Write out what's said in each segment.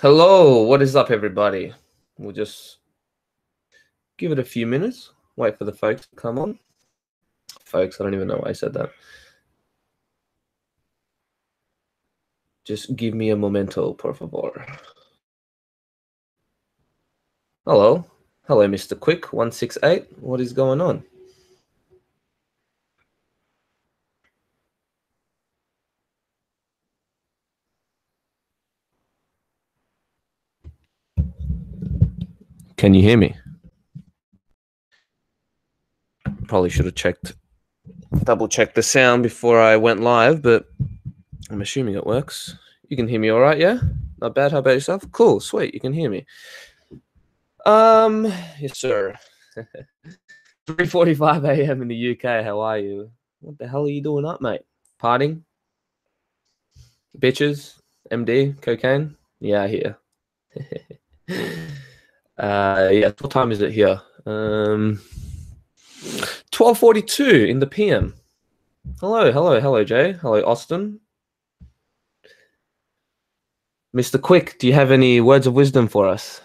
Hello, what is up, everybody? We'll just give it a few minutes, wait for the folks to come on. Folks, I don't even know why I said that. Just give me a momento, por favor. Hello. Hello, Mr. Quick 168. What is going on? Can you hear me? Probably should have double checked the sound before I went live, but I'm assuming it works. You can hear me all right, yeah? Not bad. How about yourself? Cool, sweet. You can hear me. Yes, sir. 3:45 a.m. in the UK. How are you? What the hell are you doing up, mate? Partying? Bitches? MD? Cocaine? Yeah, here. Yeah, what time is it here? 12:42 in the PM. Hello, Jay. Hello, Austin. Mr. Quick, do you have any words of wisdom for us?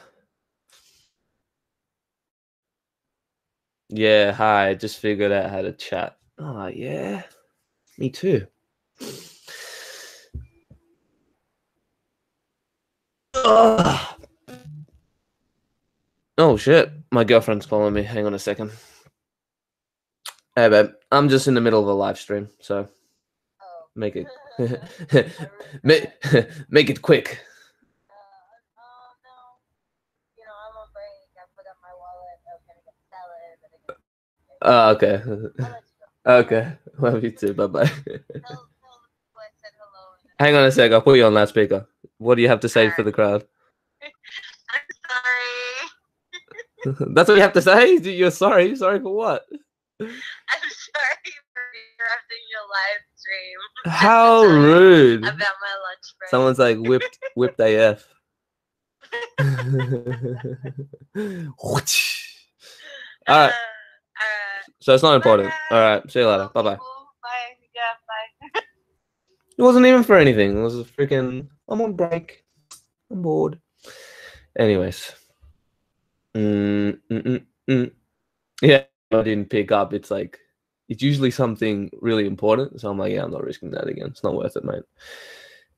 Yeah, hi. Just figured out how to chat. Oh, yeah. Me too. Ugh. Oh, shit. My girlfriend's calling me. Hang on a second. Hey, babe. I'm just in the middle of a live stream, so make it make it quick. Okay. Okay. Love you too. Bye bye. Hang on a sec. I'll put you on loudspeaker. What do you have to say for the crowd? I'm sorry. That's what you have to say? You're sorry? Sorry for what? I'm sorry for interrupting your live stream. How rude. About my lunch break. Someone's like whipped AF. All right. So it's not important. All right. See you later. Bye bye. Bye. Yeah, bye. It wasn't even for anything. It was a freaking. I'm on break. I'm bored. Anyways. Yeah, I didn't pick up. It's like it's usually something really important. So I'm like, yeah, I'm not risking that again. It's not worth it, mate.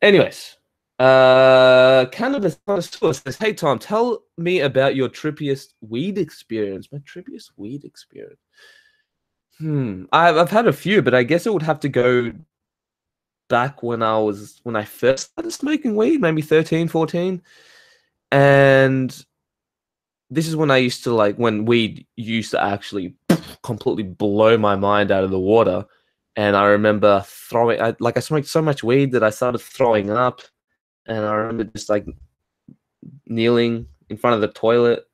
Anyways, Cannabis Connoisseur says, "Hey Tom, tell me about your trippiest weed experience." My trippiest weed experience. I've had a few, but I guess it would have to go back when I first started smoking weed, maybe 13, 14. And this is when I used to when weed used to actually completely blow my mind out of the water. And I remember I smoked so much weed that I started throwing up. And I remember just like kneeling in front of the toilet.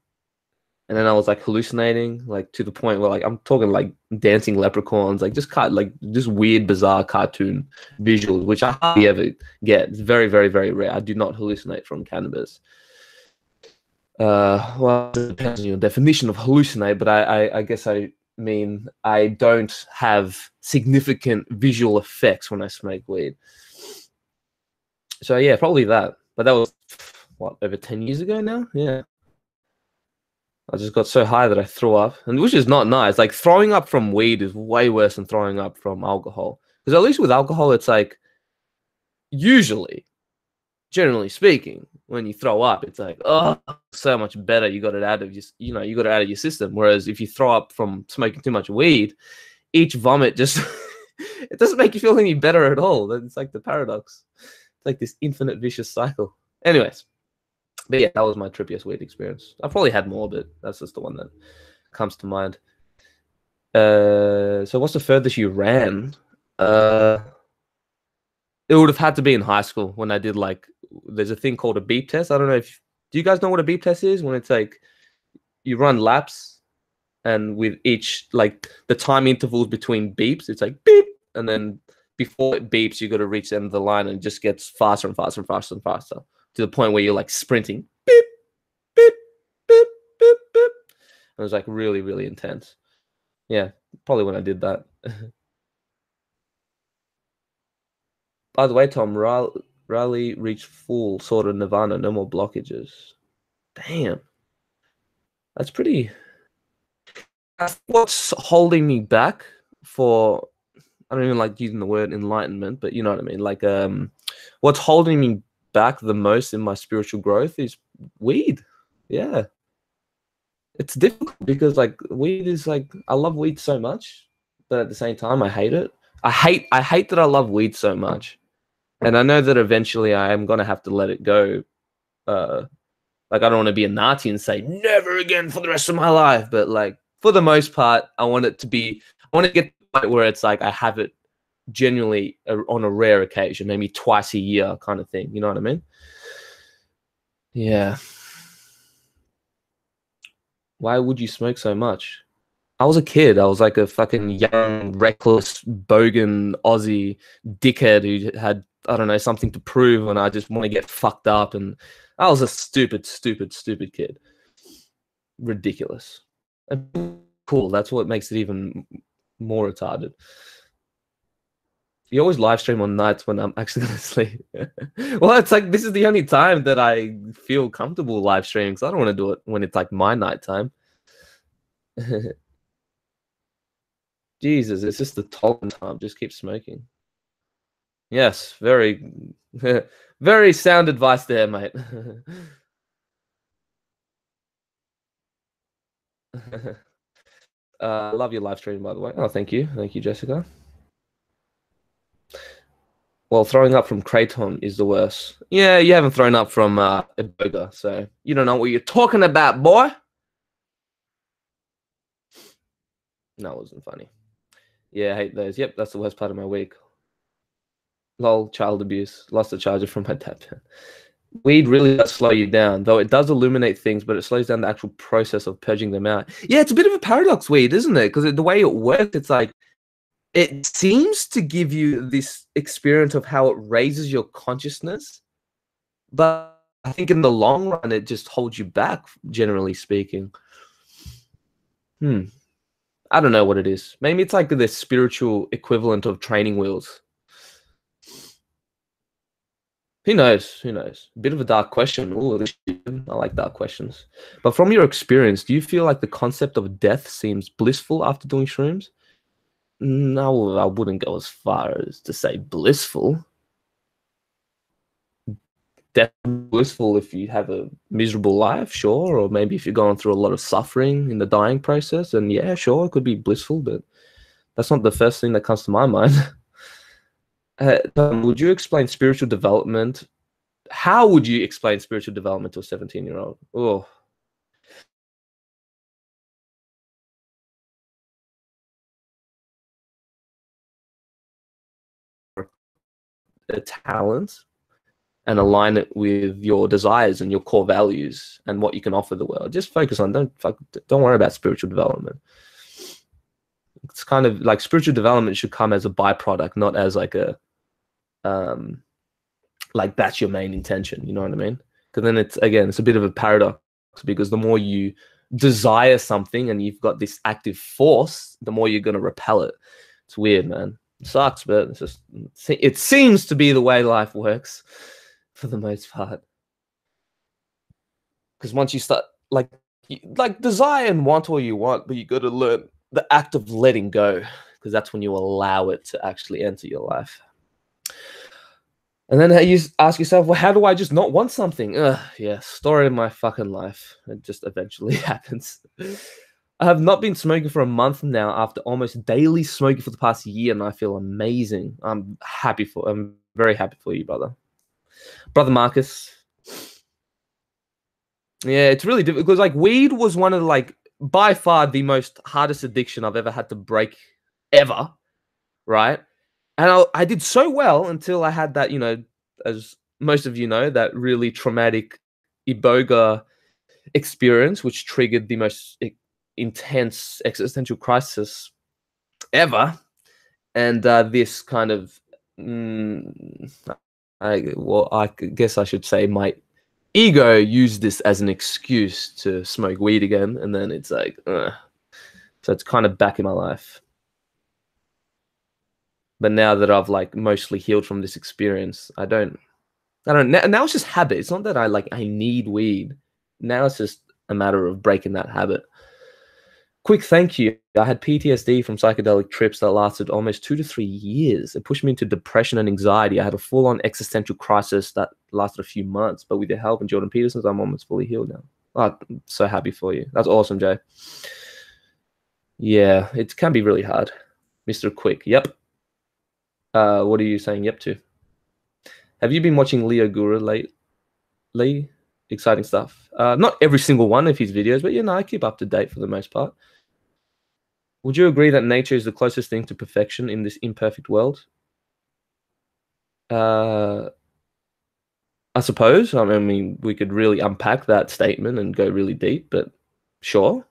And then I was like hallucinating, like to the point where like I'm talking like dancing leprechauns, like just weird, bizarre cartoon visuals, which I hardly ever get. It's very, very, very rare. I do not hallucinate from cannabis. Well, it depends on your definition of hallucinate, but I guess I mean I don't have significant visual effects when I smoke weed. So yeah, probably that. But that was what, over 10 years ago now? Yeah. I just got so high that I threw up, and which is not nice. Like throwing up from weed is way worse than throwing up from alcohol. Because at least with alcohol, it's like usually, generally speaking, when you throw up, it's like, oh, so much better. You got it out of you got it out of your system. Whereas if you throw up from smoking too much weed, each vomit just it doesn't make you feel any better at all. It's like the paradox. It's like this infinite vicious cycle. Anyways, but yeah, that was my trippiest weed experience. I've probably had more, but that's just the one that comes to mind. So what's the furthest you ran? It would have had to be in high school when I did there's a thing called a beep test. I don't know if do you guys know what a beep test is? When it's like you run laps and with each the time intervals between beeps, it's like beep, and then before it beeps, you got to reach the end of the line, and it just gets faster and faster and faster and faster to the point where you're like sprinting. Beep, beep, beep, beep, beep. It was like really, really intense. Yeah, probably when I did that. By the way, Tom, Rally reached full sort of nirvana, no more blockages. Damn. That's pretty. What's holding me back for, I don't even like using the word enlightenment, but you know what I mean? Like, what's holding me back the most in my spiritual growth is weed. Yeah. It's difficult because like weed is like, I love weed so much, but at the same time I hate it. I hate that I love weed so much. And I know that eventually I am gonna have to let it go. Like I don't want to be a Nazi and say never again for the rest of my life, but like for the most part, I want it to be. I want to get to the point where it's like I have it genuinely on a rare occasion, maybe twice a year, kind of thing. You know what I mean? Yeah. Why would you smoke so much? I was a kid. I was like a fucking young, reckless, bogan Aussie dickhead who had, I don't know, something to prove, and I just want to get fucked up. And I was a stupid, stupid, stupid kid. Ridiculous. And cool. That's what makes it even more retarded. You always live stream on nights when I'm actually going to sleep. Well, it's like this is the only time that I feel comfortable live streaming because I don't want to do it when it's like my nighttime. Jesus, it's just the tolerance time. Just keep smoking. Yes, very, very sound advice there, mate. Love your live stream, by the way. Oh, thank you, Jessica. Well, throwing up from Kraton is the worst. Yeah, you haven't thrown up from Iboga, so you don't know what you're talking about, boy. No, it wasn't funny. Yeah, I hate those. Yep, that's the worst part of my week. Lol, child abuse. Lost the charger from my dad. Weed really does slow you down, though it does illuminate things, but it slows down the actual process of purging them out. Yeah, it's a bit of a paradox, weed, isn't it? Because the way it works, it's like it seems to give you this experience of how it raises your consciousness, but I think in the long run, it just holds you back, generally speaking. I don't know what it is. Maybe it's like the spiritual equivalent of training wheels. Who knows? Who knows? A bit of a dark question. Ooh, I like dark questions. But from your experience, do you feel like the concept of death seems blissful after doing shrooms? No, I wouldn't go as far as to say blissful. Death blissful if you have a miserable life, sure. Or maybe if you're going through a lot of suffering in the dying process, and yeah, sure, it could be blissful, but that's not the first thing that comes to my mind. Would you explain spiritual development? How would you explain spiritual development to a 17-year-old? Oh, a talent and align it with your desires and your core values and what you can offer the world. Just focus on. Don't worry about spiritual development. It's kind of like spiritual development should come as a byproduct, not as like a like that's your main intention. You know what I mean? Because then it's a bit of a paradox because the more you desire something and you've got this active force, the more you're going to repel it. It's weird, man. It sucks, but it seems to be the way life works for the most part. Because once you start like desire and want all you want, but you got to learn the act of letting go, because that's when you allow it to actually enter your life. And then you ask yourself, well, how do I just not want something? Yeah, story of my fucking life. It just eventually happens. I have not been smoking for a month now after almost daily smoking for the past year, and I feel amazing. I'm very happy for you, brother. Brother Marcus. Yeah, it's really difficult because like weed was one of like by far the most hardest addiction I've ever had to break ever, right? And I did so well until I had that, you know, as most of you know, that really traumatic Iboga experience, which triggered the most intense existential crisis ever. And this kind of, I guess I should say my ego used this as an excuse to smoke weed again. And then it's like, so it's kind of back in my life. But now that I've like mostly healed from this experience, I don't I don't know. Now it's just habit. It's not that I need weed. Now it's just a matter of breaking that habit. Quick thank you. I had PTSD from psychedelic trips that lasted almost 2 to 3 years. It pushed me into depression and anxiety. I had a full-on existential crisis that lasted a few months, but with the help of Jordan Peterson's, I'm almost fully healed now. Oh, I'm so happy for you. That's awesome, Jay. Yeah, it can be really hard. Mr. Quick, yep. What are you saying yep to? Have you been watching Leo Gura lately? Exciting stuff. Not every single one of his videos, but I keep up to date for the most part. Would you agree that nature is the closest thing to perfection in this imperfect world? I suppose. I mean, we could really unpack that statement and go really deep, but sure.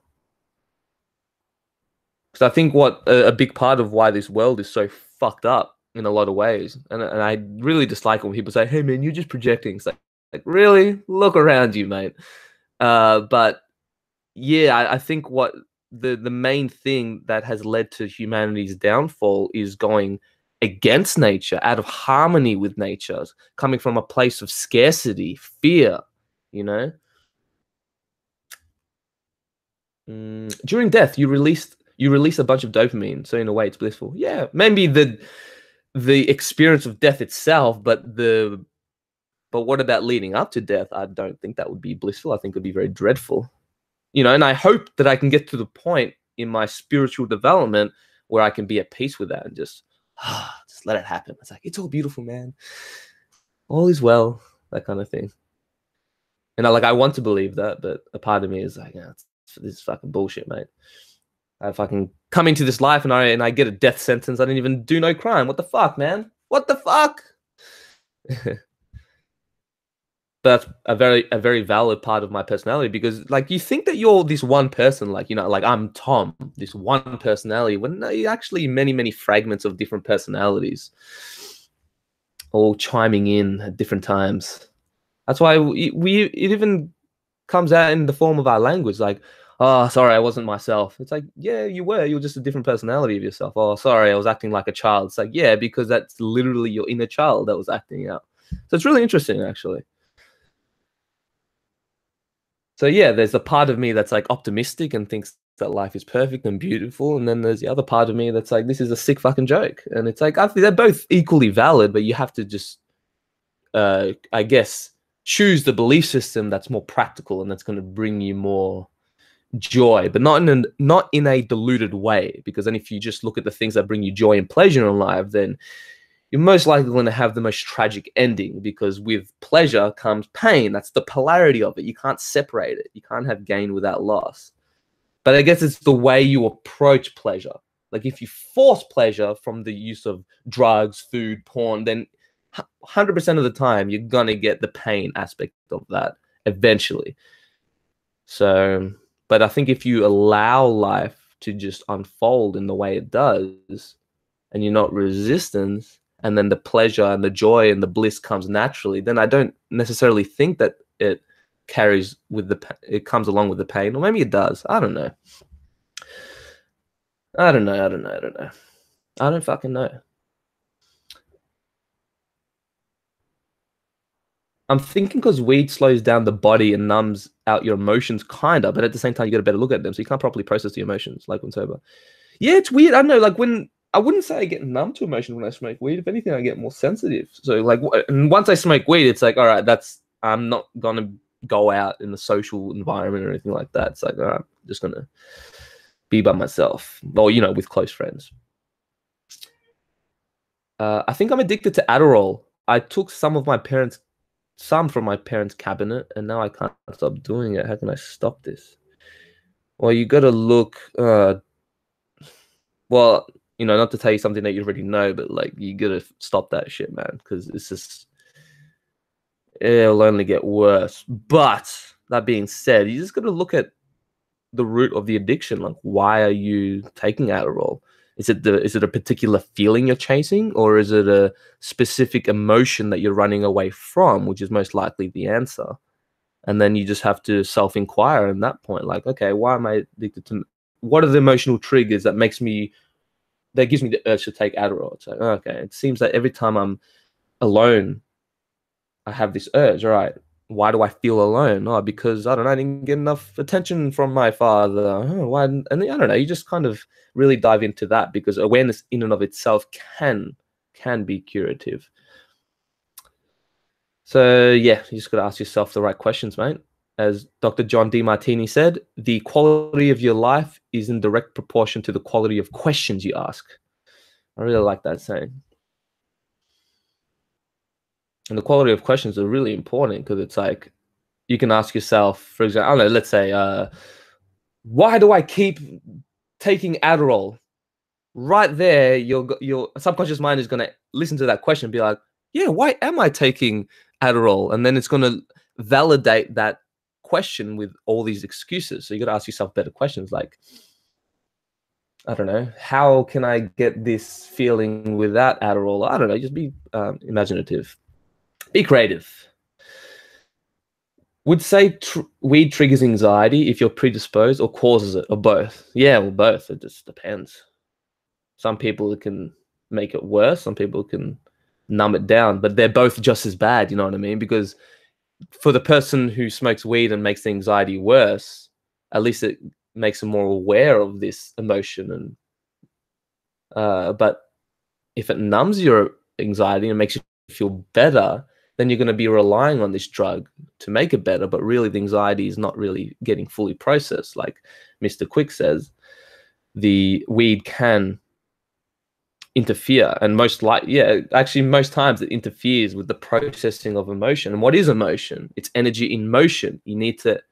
Because I think what a big part of why this world is so fucked up in a lot of ways, and I really dislike when people say, "Hey man, you're just projecting." It's like really look around you, mate. But yeah, I think what the main thing that has led to humanity's downfall is going against nature, out of harmony with nature, coming from a place of scarcity, fear, During death, you release a bunch of dopamine, so in a way it's blissful. Yeah, maybe the experience of death itself, but what about leading up to death? I don't think that would be blissful. I think it would be very dreadful. And I hope that I can get to the point in my spiritual development where I can be at peace with that and just let it happen. It's like, it's all beautiful, man. All is well, that kind of thing. And I want to believe that, but a part of me is like, this is fucking bullshit, mate. I fucking come into this life and I get a death sentence. I didn't even do no crime. What the fuck, man? What the fuck? That's a very valid part of my personality, because you think that you're this one person, I'm Tom, this one personality, when no, you're actually many fragments of different personalities all chiming in at different times. That's why it even comes out in the form of our language, like, oh, sorry, I wasn't myself. It's like, yeah, you were. You're just a different personality of yourself. Oh, sorry, I was acting like a child. It's like, yeah, because that's literally your inner child that was acting out. So it's really interesting, actually. So yeah, there's a part of me that's optimistic and thinks that life is perfect and beautiful, and then there's the other part of me that's like, this is a sick fucking joke. And it's like, I think they're both equally valid, but you have to just, I guess, choose the belief system that's more practical and that's going to bring you more joy, but not in a diluted way. Because then if you just look at the things that bring you joy and pleasure in life, then you're most likely going to have the most tragic ending, because with pleasure comes pain. That's the polarity of it. You can't separate it. You can't have gain without loss. But I guess it's the way you approach pleasure. Like if you force pleasure from the use of drugs, food, porn, then 100% of the time you're going to get the pain aspect of that eventually. So, but I think if you allow life to just unfold in the way it does, and you're not resistant, and then the pleasure and the joy and the bliss comes naturally, then I don't necessarily think that it carries with it comes along with the pain. Or maybe it does. I don't know. I don't fucking know. I'm thinking because weed slows down the body and numbs out your emotions, kinda, but at the same time you got a better look at them, so you can't properly process the emotions like when sober. Yeah, it's weird. I don't know. When I wouldn't say I get numb to emotion when I smoke weed. If anything, I get more sensitive. So and once I smoke weed, it's like, all right, I'm not gonna go out in the social environment or anything like that. It's like, all right, I'm just gonna be by myself, or with close friends. I think I'm addicted to Adderall. I took some from my parents' cabinet, and now I can't stop doing it. How can I stop this? Well, you got to look. Well, not to tell you something that you already know, but you gotta stop that shit, man, because it'll only get worse. But that being said, you just gotta look at the root of the addiction. Like, why are you taking Adderall? Is it a particular feeling you're chasing, or is it a specific emotion that you're running away from, which is most likely the answer? And then you just have to self-inquire at that point, like, okay, why am I addicted to? What are the emotional triggers that gives me the urge to take Adderall? It's like, okay, it seems that every time I'm alone, I have this urge. All right, why do I feel alone? Oh, because I don't know, I didn't get enough attention from my father. Oh, why? And I don't know. You just kind of really dive into that, because awareness in and of itself can be curative. So yeah, you just got to ask yourself the right questions, mate. As Dr. John Demartini said, the quality of your life is in direct proportion to the quality of questions you ask. I really like that saying. And the quality of questions are really important, because it's like, you can ask yourself, for example, I don't know, let's say, why do I keep taking Adderall? Right there, your subconscious mind is going to listen to that question and be like, yeah, why am I taking Adderall? And then it's going to validate that question with all these excuses. So you got to ask yourself better questions, like, I don't know, how can I get this feeling without Adderall? I don't know, just be imaginative, be creative. Would say weed triggers anxiety if you're predisposed, or causes it, or both? Yeah, well, both. It just depends. Some people it can make it worse. Some people can numb it down, but they're both just as bad. You know what I mean? Because for the person who smokes weed and makes the anxiety worse, at least it makes them more aware of this emotion. And but if it numbs your anxiety and makes you feel better, then you're going to be relying on this drug to make it better. But really, the anxiety is not really getting fully processed. Like Mr. Quick says, the weed can interfere, and most times it interferes with the processing of emotion. And what is emotion? It's energy in motion. You need to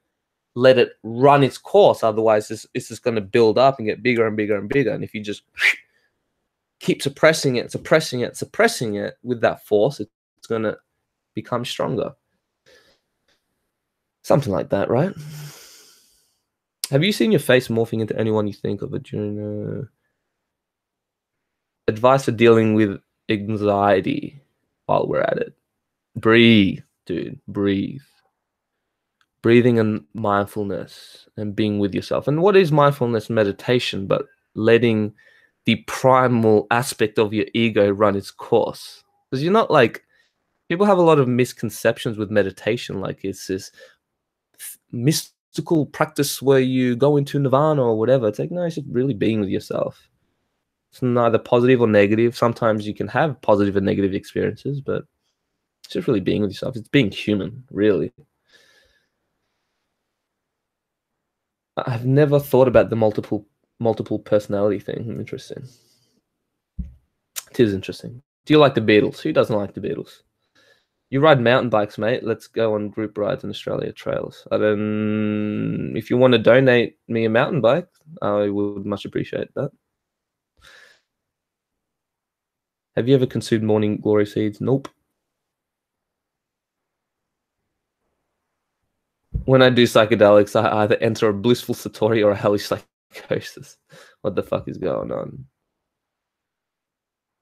let it run its course, otherwise it's just going to build up and get bigger and bigger and bigger. And if you just keep suppressing it with that force, it's going to become stronger. Something like that, right? Have you seen your face morphing into anyone you think of it during advice for dealing with anxiety while we're at it? Breathe, dude. Breathe. Breathing and mindfulness and being with yourself. And what is mindfulness? Meditation, but letting the primal aspect of your ego run its course. Because you're not like, people have a lot of misconceptions with meditation, like it's this mystical practice where you go into nirvana or whatever. It's like, no, it's just really being with yourself. It's neither positive or negative. Sometimes you can have positive and negative experiences, but it's just really being with yourself. It's being human, really. I've never thought about the multiple personality thing. Interesting. It is interesting. Do you like the Beatles? Who doesn't like the Beatles? You ride mountain bikes, mate. Let's go on group rides in Australia trails. If you want to donate me a mountain bike, I would much appreciate that. Have you ever consumed morning glory seeds? Nope. When I do psychedelics, I either enter a blissful satori or a hellish psychosis. What the fuck is going on?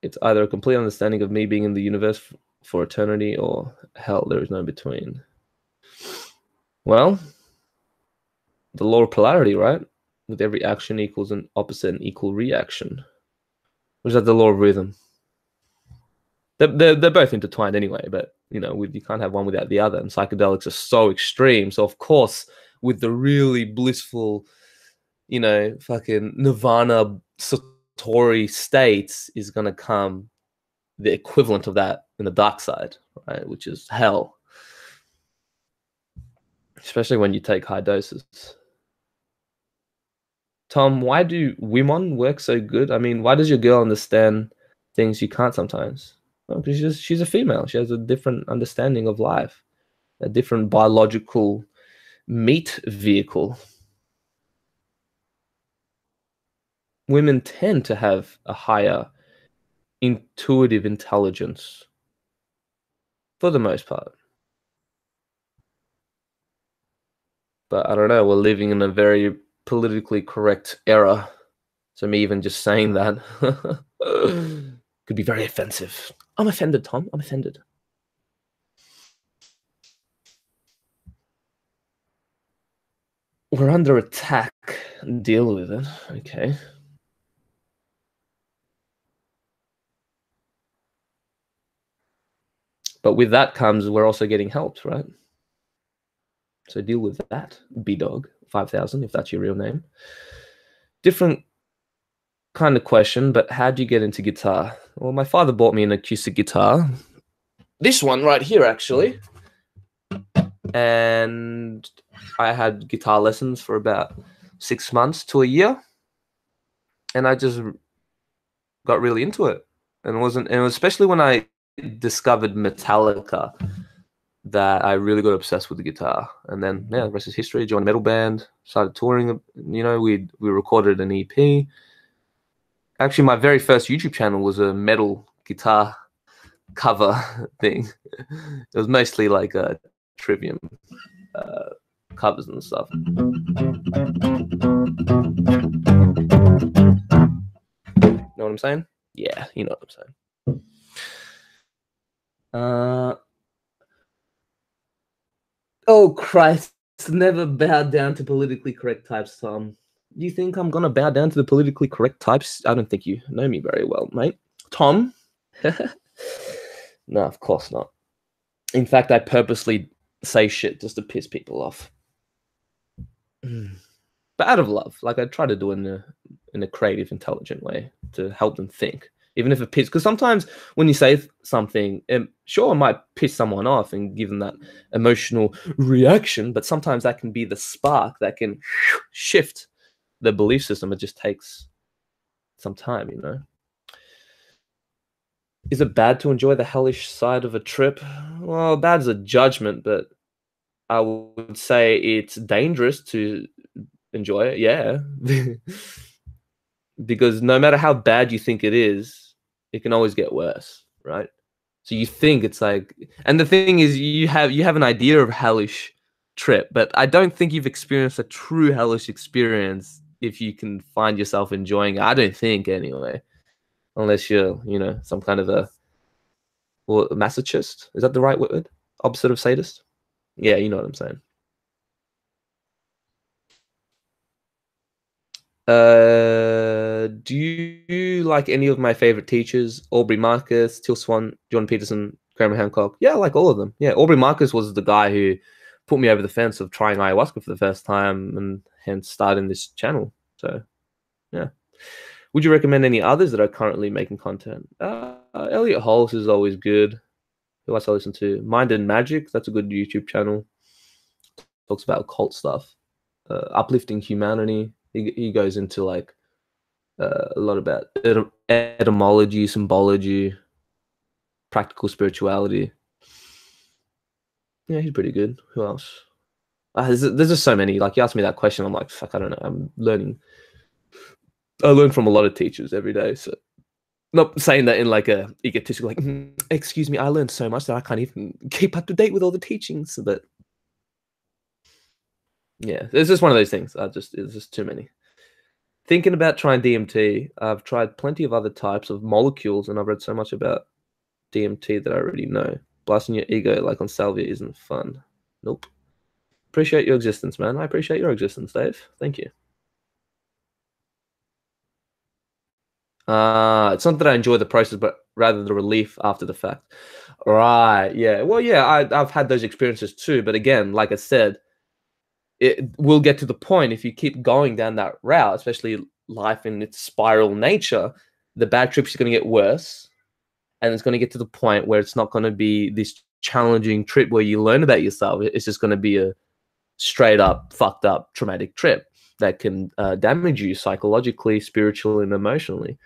It's either a complete understanding of me being in the universe for eternity, or hell, there is no between. Well, the law of polarity, right? With every action equals an opposite and equal reaction. Or is that the law of rhythm? They're both intertwined anyway, but you know, you can't have one without the other. And psychedelics are so extreme. So of course, with the really blissful, you know, fucking nirvana satori states is gonna come the equivalent of that in the dark side, right? Which is hell. Especially when you take high doses. Tom, why do women work so good? I mean, why does your girl understand things you can't sometimes? Well, because she's a female. She has a different understanding of life, a different biological meat vehicle. Women tend to have a higher intuitive intelligence for the most part. But I don't know, we're living in a very politically correct era. So me even just saying that could be very offensive. I'm offended, Tom. I'm offended. We're under attack. Deal with it. Okay. But with that comes, we're also getting helped, right? So deal with that, B-Dog 5000, if that's your real name. Different kind of question, but how do you get into guitar? Well, my father bought me an acoustic guitar. This one right here, actually. And I had guitar lessons for about 6 months to a year. And I just got really into it. And it was especially when I discovered Metallica that I really got obsessed with the guitar. And then, yeah, the rest is history. Joined a metal band, started touring. You know, we recorded an EP. Actually, my very first YouTube channel was a metal guitar cover thing. It was mostly like Trivium covers and stuff. Know what I'm saying? Yeah, you know what I'm saying. Oh Christ! Never bow down to politically correct types, Tom. You think I'm gonna bow down to the politically correct types? I don't think you know me very well, mate. Tom? No, of course not. In fact, I purposely say shit just to piss people off. But out of love. Like, I try to do it in a creative, intelligent way to help them think. Even if it pisses, because sometimes when you say something, sure, it might piss someone off and give them that emotional reaction, but sometimes that can be the spark that can shift the belief system. It just takes some time, you know. Is it bad to enjoy the hellish side of a trip? Well, bad's a judgment, but I would say it's dangerous to enjoy it, yeah. Because no matter how bad you think it is, it can always get worse, right? So you think it's like, and the thing is, you have an idea of hellish trip, but I don't think you've experienced a true hellish experience if you can find yourself enjoying it. I don't think, anyway, unless you're, you know, some kind of a masochist. Is that the right word? Opposite of sadist? Yeah, you know what I'm saying. Do you like any of my favorite teachers? Aubrey Marcus, Till Swan, John Peterson, Graham Hancock? Yeah, I like all of them. Yeah, Aubrey Marcus was the guy who put me over the fence of trying ayahuasca for the first time and hence starting this channel. So, yeah. Would you recommend any others that are currently making content? Elliot Holmes is always good. Who else I listen to? Mind and Magic. That's a good YouTube channel. Talks about occult stuff. Uplifting Humanity. He goes into like a lot about etymology, symbology, practical spirituality. Yeah, he's pretty good. Who else? There's just so many. Like, you asked me that question, I'm like, fuck, I don't know. I'm learning. I learn from a lot of teachers every day. So, not saying that in like a egotistical, like, excuse me, I learned so much that I can't even keep up to date with all the teachings. But yeah, it's just one of those things. It's just too many. Thinking about trying DMT, I've tried plenty of other types of molecules, and I've read so much about DMT that I already know. Blasting your ego like on Salvia isn't fun. Nope. Appreciate your existence, man. I appreciate your existence, Dave. Thank you. It's not that I enjoy the process, but rather the relief after the fact. Right, yeah. Well, yeah, I've had those experiences too, but again, like I said, it will get to the point if you keep going down that route, especially life in its spiral nature, the bad trips are going to get worse. And it's going to get to the point where it's not going to be this challenging trip where you learn about yourself. It's just going to be a straight up, fucked up, traumatic trip that can damage you psychologically, spiritually, and emotionally.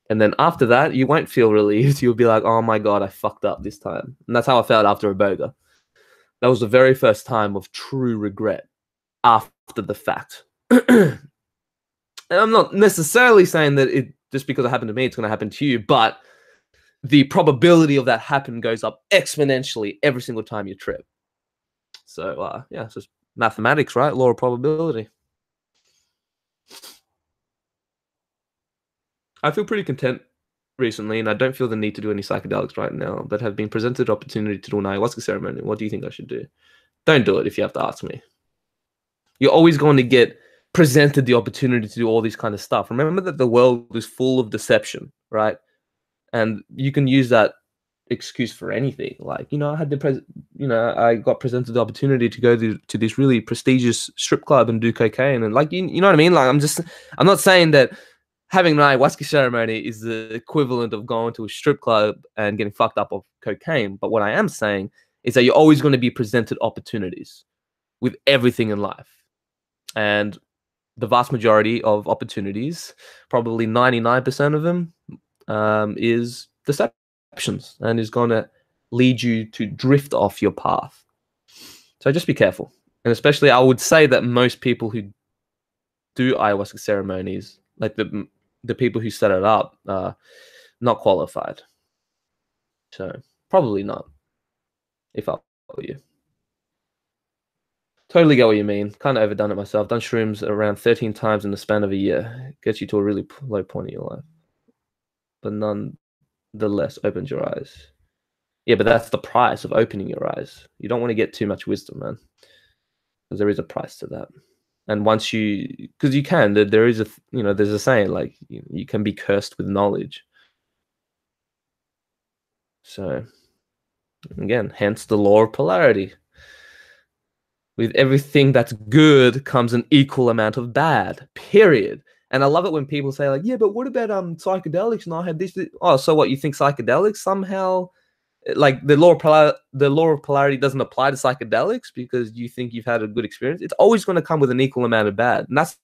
And then after that, you won't feel relieved. You'll be like, oh my God, I fucked up this time. And that's how I felt after Iboga. That was the very first time of true regret after the fact. And I'm not necessarily saying that it just because it happened to me, it's going to happen to you, but the probability of that happen goes up exponentially every single time you trip. So, yeah, it's just mathematics, right? Law of probability. I feel pretty content recently, and I don't feel the need to do any psychedelics right now, but have been presented the opportunity to do an ayahuasca ceremony. What do you think I should do? Don't do it if you have to ask me. You're always going to get presented the opportunity to do all this kind of stuff. Remember that the world is full of deception, right? And you can use that excuse for anything. Like, I had I got presented the opportunity to go to this really prestigious strip club and do cocaine, and like, you know what I mean? Like, I'm not saying that having an ayahuasca ceremony is the equivalent of going to a strip club and getting fucked up of cocaine. But what I am saying is that you're always going to be presented opportunities with everything in life. And the vast majority of opportunities, probably 99% of them, is deceptions and is going to lead you to drift off your path. So just be careful. And especially, I would say that most people who do ayahuasca ceremonies, like the people who set it up, are not qualified. So probably not, if I were you. Totally get what you mean. Kind of overdone it myself. Done shrooms around 13 times in the span of a year. Gets you to a really low point in your life. But nonetheless, opens your eyes. Yeah, but that's the price of opening your eyes. You don't want to get too much wisdom, man. Because there is a price to that. And once because you can, there is there's a saying, like, you can be cursed with knowledge. So, again, hence the law of polarity. With everything that's good comes an equal amount of bad, period. And I love it when people say, like, yeah, but what about psychedelics? And I had this. Oh, so what? You think psychedelics somehow, like, the law of polarity doesn't apply to psychedelics because you think you've had a good experience? It's always going to come with an equal amount of bad. And that's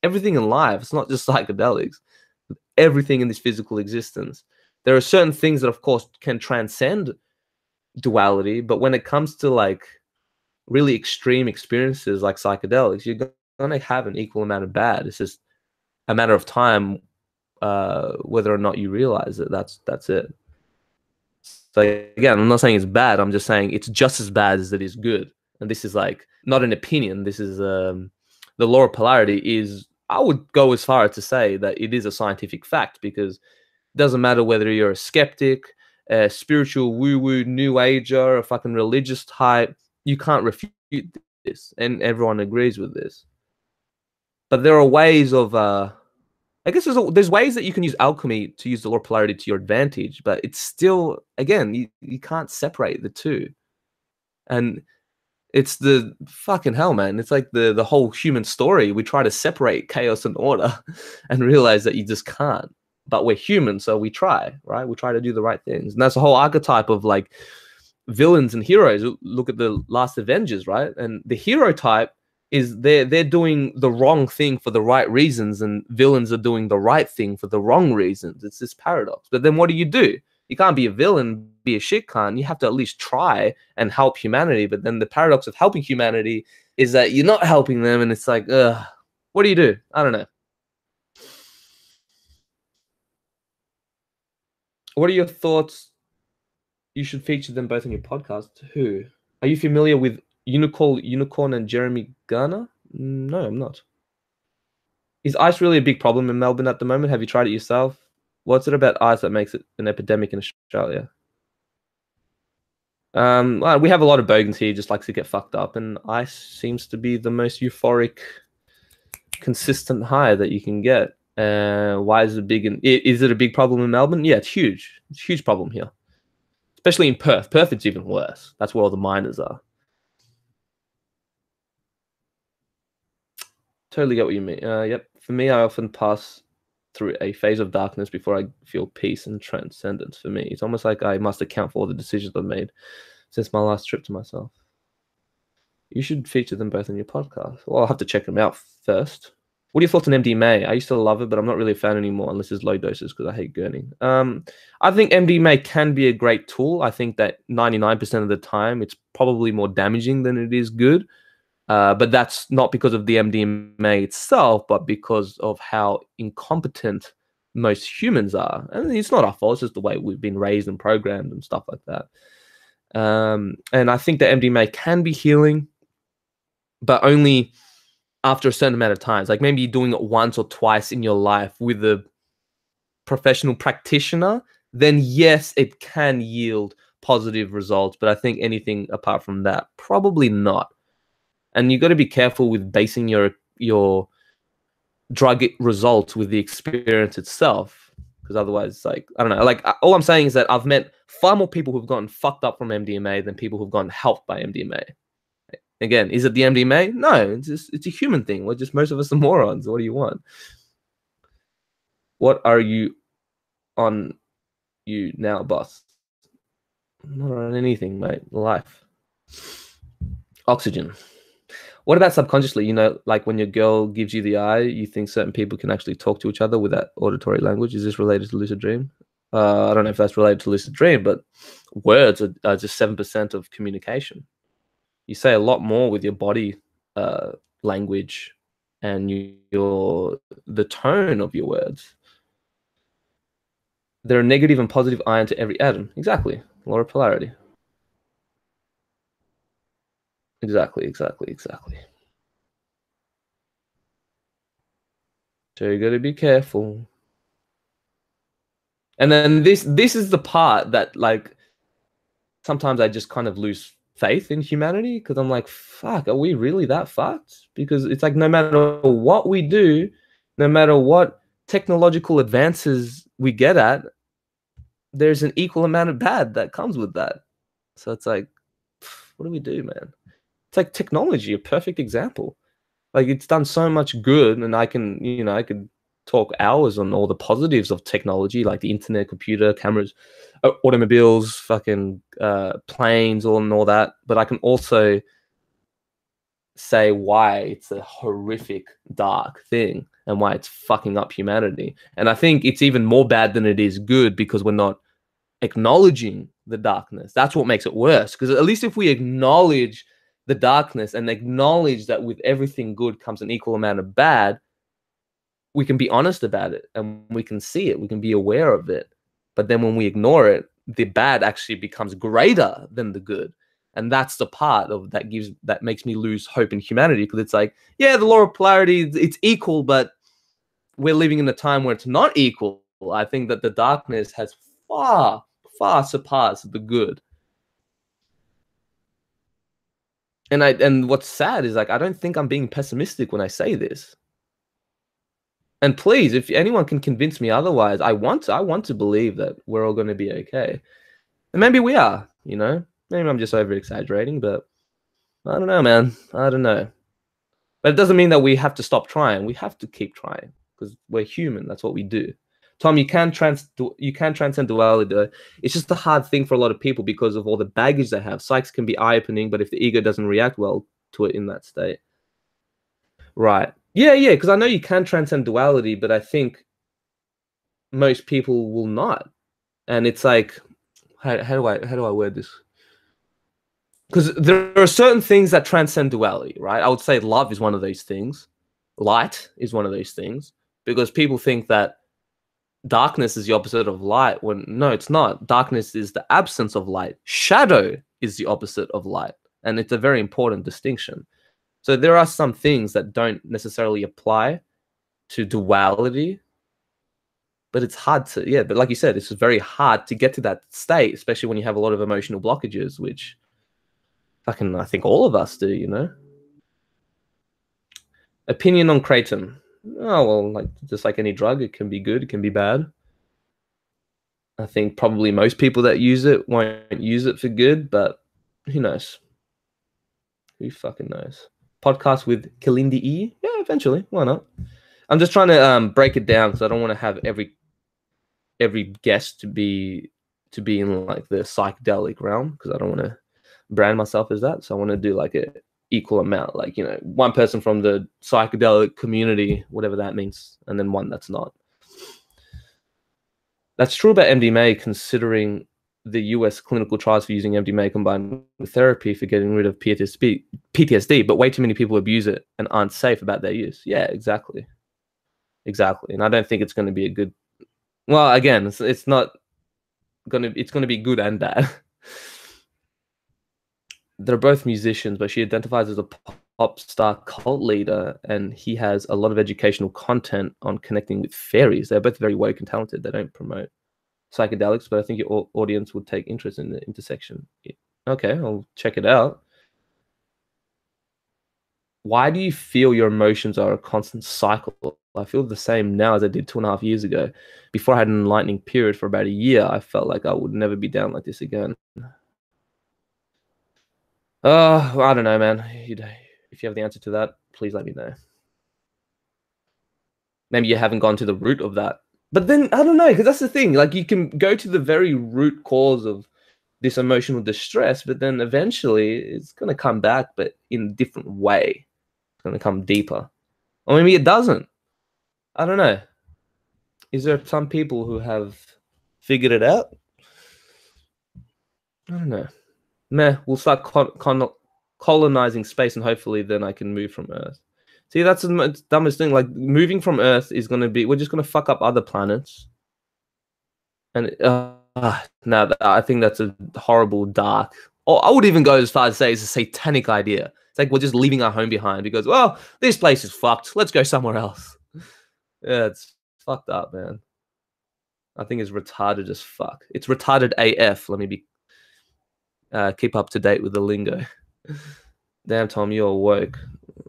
everything in life. It's not just psychedelics. Everything in this physical existence. There are certain things that, of course, can transcend duality. But when it comes to, like, really extreme experiences like psychedelics, you're going to have an equal amount of bad. It's just a matter of time whether or not you realize it. That's it. So again, I'm not saying it's bad. I'm just saying it's just as bad as it is good. And this is, like, not an opinion. This is the law of polarity is, I would go as far as to say that it is a scientific fact, because it doesn't matter whether you're a skeptic, a spiritual woo-woo new ager, a fucking religious type, you can't refute this, and everyone agrees with this. But there are ways of, I guess there's ways that you can use alchemy to use the law of polarity to your advantage, but it's still, again, you can't separate the two. And it's the fucking hell, man. It's like the whole human story. We try to separate chaos and order and realize that you just can't. But we're human, so we try, right? We try to do the right things. And that's the whole archetype of, like, villains and heroes. Look at the last Avengers, right? And the hero type is they're doing the wrong thing for the right reasons, and villains are doing the right thing for the wrong reasons. It's this paradox. But then what do? You can't be a villain, be a shit cunt. You have to at least try and help humanity. But then the paradox of helping humanity is that you're not helping them, and it's like, what do you do? I don't know. What are your thoughts? You should feature them both on your podcast. Who? Are you familiar with Unicorn and Jeremy Garner? No, I'm not. Is ice really a big problem in Melbourne at the moment? Have you tried it yourself? What's it about ice that makes it an epidemic in Australia? Well, we have a lot of bogans here, just likes to get fucked up, and ice seems to be the most euphoric, consistent high that you can get. Why is it big? Is it a big problem in Melbourne? Yeah, it's huge. It's a huge problem here. Especially in Perth. Perth, it's even worse. That's where all the miners are. Totally get what you mean. Yep. For me, I often pass through a phase of darkness before I feel peace and transcendence. For me, it's almost like I must account for all the decisions I've made since my last trip to myself. You should feature them both on your podcast. Well, I'll have to check them out first. What are your thoughts on MDMA? I used to love it, but I'm not really a fan anymore unless it's low doses because I hate gurning. I think MDMA can be a great tool. I think that 99% of the time it's probably more damaging than it is good. But that's not because of the MDMA itself, but because of how incompetent most humans are. And it's not our fault. It's just the way we've been raised and programmed and stuff like that. And I think that MDMA can be healing, but only after a certain amount of times. Like maybe you're doing it once or twice in your life with a professional practitioner, then yes, it can yield positive results. But I think anything apart from that, probably not. And you got to be careful with basing your drug results with the experience itself, because otherwise, it's like, I don't know. Like, all I'm saying is that I've met far more people who've gotten fucked up from MDMA than people who've gotten helped by MDMA. Again, is it the MDMA? No, it's a human thing. We're just, most of us are morons. What do you want? What are you on you now, boss? I'm not on anything, mate. Life. Oxygen. What about subconsciously? You know, like when your girl gives you the eye, you think certain people can actually talk to each other with that auditory language. Is this related to lucid dream? I don't know if that's related to lucid dream, but words are just 7% of communication. You say a lot more with your body language and the tone of your words. There are negative and positive ion to every atom. Exactly. Law of polarity. Exactly. So you got to be careful. And then this is the part that, like, sometimes I just kind of lose faith in humanity, because I'm like, fuck, are we really that fucked? Because it's like, no matter what we do, no matter what technological advances we get at, there's an equal amount of bad that comes with that. So it's like, what do we do, man? It's like technology, a perfect example. Like, it's done so much good, and I could talk hours on all the positives of technology, like the internet, computer, cameras, automobiles, fucking planes, all that. But I can also say why it's a horrific, dark thing, and why it's fucking up humanity. And I think it's even more bad than it is good, because we're not acknowledging the darkness. That's what makes it worse. Because at least if we acknowledge the darkness and acknowledge that with everything good comes an equal amount of bad, we can be honest about it, and we can see it, we can be aware of it. But then when we ignore it, the bad actually becomes greater than the good. And that's the part of that makes me lose hope in humanity, because it's like, yeah, the law of polarity, it's equal, but we're living in a time where it's not equal. I think that the darkness has far surpassed the good. And what's sad is, like, I don't think I'm being pessimistic when I say this. And please, if anyone can convince me otherwise, I want to believe that we're all going to be okay. And maybe we are, you know? Maybe I'm just over exaggerating, but I don't know, man. I don't know. But it doesn't mean that we have to stop trying. We have to keep trying, because we're human. That's what we do. Tom, you can transcend duality, though. It's just a hard thing for a lot of people because of all the baggage they have. Psychs can be eye-opening, but if the ego doesn't react well to it in that state. Right. Yeah, because I know you can transcend duality, but I think most people will not. And it's like, how do I word this? Because there are certain things that transcend duality, right? I would say love is one of those things. Light is one of those things, because people think that darkness is the opposite of light, when no, it's not. Darkness is the absence of light. Shadow is the opposite of light. And it's a very important distinction. So there are some things that don't necessarily apply to duality, but it's hard to, yeah, but like you said, it's very hard to get to that state, especially when you have a lot of emotional blockages, which fucking, I think all of us do, you know? Opinion on Kratom. Oh, well, like, just like any drug, it can be good, it can be bad. I think probably most people that use it won't use it for good, but who knows? Who fucking knows? Podcast with Kalindi E? Yeah, eventually. Why not? I'm just trying to break it down, because I don't want to have every guest to be in like the psychedelic realm, because I don't want to brand myself as that. So I want to do like a equal amount, like, you know, one person from the psychedelic community, whatever that means, and then one that's not. That's true about MDMA, considering the US clinical trials for using MDMA combined with therapy for getting rid of PTSD, but way too many people abuse it and aren't safe about their use. Yeah, exactly. And I don't think it's going to be a good, well, again, it's not going to, it's going to be good and bad. They're both musicians, but she identifies as a pop star cult leader, and he has a lot of educational content on connecting with fairies. They're both very woke and talented. They don't promote psychedelics, but I think your audience would take interest in the intersection. Okay, I'll check it out. Why do you feel your emotions are a constant cycle I feel the same now as I did 2.5 years ago. Before I had an enlightening period for about a year, I felt like I would never be down like this again. I don't know, man. If you have the answer to that, please let me know. Maybe you haven't gone to the root of that. But then, I don't know, because that's the thing. Like, you can go to the very root cause of this emotional distress, but then eventually it's going to come back, but in a different way. It's going to come deeper. Or maybe it doesn't. I don't know. Is there some people who have figured it out? I don't know. Meh, we'll start colonizing space, and hopefully then I can move from Earth. See, that's the dumbest thing. Like, moving from Earth is going to be... We're just going to fuck up other planets. And no, I think that's a horrible, dark... Or I would even go as far as say it's a satanic idea. It's like we're just leaving our home behind because, well, this place is fucked. Let's go somewhere else. Yeah, it's fucked up, man. I think it's retarded as fuck. It's retarded AF. Let me be... keep up to date with the lingo. Damn, Tom, you're woke.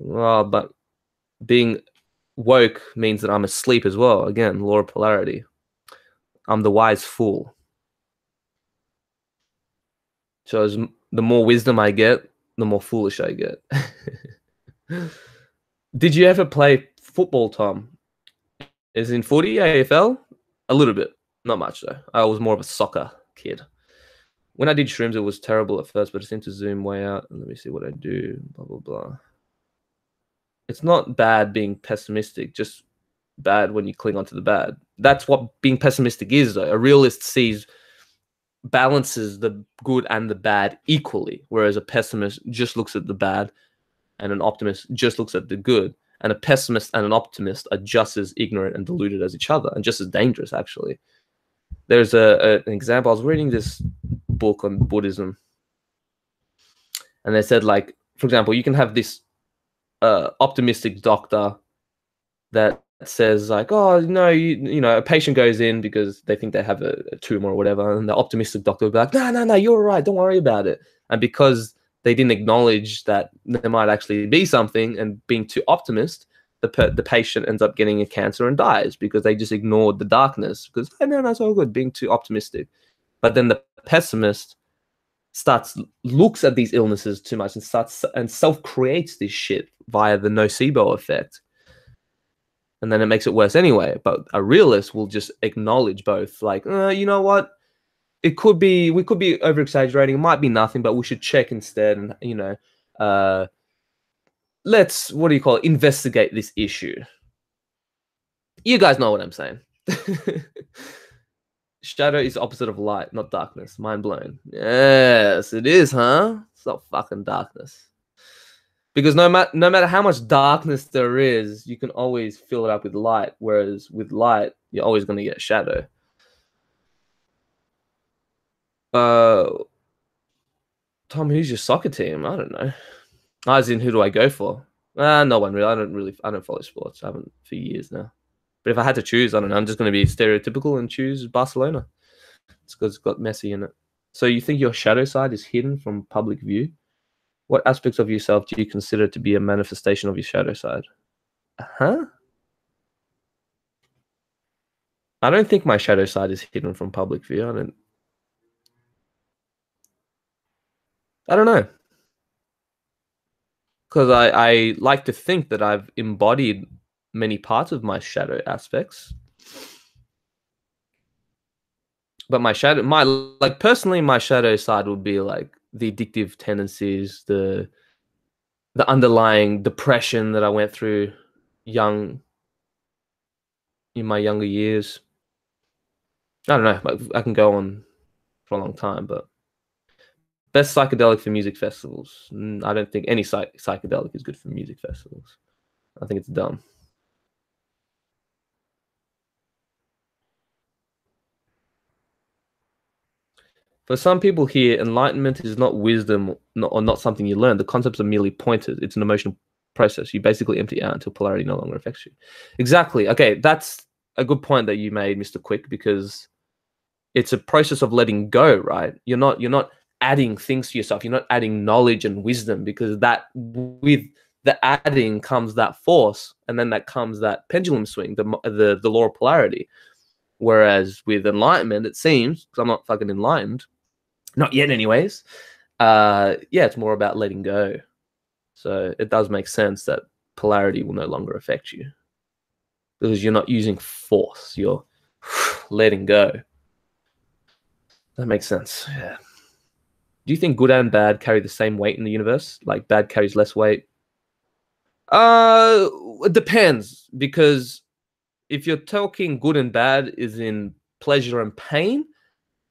Oh, but being woke means that I'm asleep as well. Again, law of polarity. I'm the wise fool. So as the more wisdom I get, the more foolish I get. Did you ever play football, Tom? Is in footy, AFL? A little bit. Not much, though. I was more of a soccer kid. When I did shrooms, it was terrible at first, but I seemed to zoom way out. Let me see what I do. Blah, blah, blah. It's not bad being pessimistic, just bad when you cling onto the bad. That's what being pessimistic is, though. A realist balances the good and the bad equally, whereas a pessimist just looks at the bad and an optimist just looks at the good. And a pessimist and an optimist are just as ignorant and deluded as each other, and just as dangerous, actually. There's an example. I was reading this book on Buddhism, and they said, like, for example, you can have this optimistic doctor that says, like, oh, no, you know, a patient goes in because they think they have a tumor or whatever, and the optimistic doctor would be like, no, you're all right, don't worry about it. And because they didn't acknowledge that there might actually be something, and being too optimist, the patient ends up getting a cancer and dies because they just ignored the darkness because, oh, no, it's all good, being too optimistic. But then the pessimist looks at these illnesses too much and self-creates this shit via the nocebo effect. And then it makes it worse anyway. But a realist will just acknowledge both, like, you know what? We could be over-exaggerating. It might be nothing, but we should check instead. And, you know, let's, investigate this issue. You guys know what I'm saying. Shadow is opposite of light, not darkness. Mind blown. Yes, it is, huh? It's not fucking darkness. Because no matter how much darkness there is, you can always fill it up with light. Whereas with light, you're always going to get shadow. Tom, who's your soccer team? I don't know. As in, who do I go for? No one really. I don't follow sports. I haven't for years now. But if I had to choose, I don't know. I'm just going to be stereotypical and choose Barcelona. It's because it's got Messi in it. So you think your shadow side is hidden from public view? What aspects of yourself do you consider to be a manifestation of your shadow side? Huh? I don't think my shadow side is hidden from public view. I don't know. Because I like to think that I've embodied many parts of my shadow aspects. But personally, my shadow side would be like the addictive tendencies, the underlying depression that I went through in my younger years. I don't know. I can go on for a long time, but best psychedelic for music festivals. I don't think any psychedelic is good for music festivals. I think it's dumb. For some people here, enlightenment is not wisdom or not something you learn. The concepts are merely pointers. It's an emotional process. You basically empty out until polarity no longer affects you. Exactly. Okay, that's a good point that you made, Mr. Quick, because it's a process of letting go, right? You're not adding things to yourself. You're not adding knowledge and wisdom, because that with the adding comes that force, and then that comes that pendulum swing, the law of polarity. Whereas with enlightenment, it seems, because I'm not fucking enlightened, not yet anyways, yeah, it's more about letting go. So it does make sense that polarity will no longer affect you, because you're not using force, you're letting go. That makes sense. Yeah. Do you think good and bad carry the same weight in the universe? Like bad carries less weight? It depends, because if you're talking good and bad is in pleasure and pain,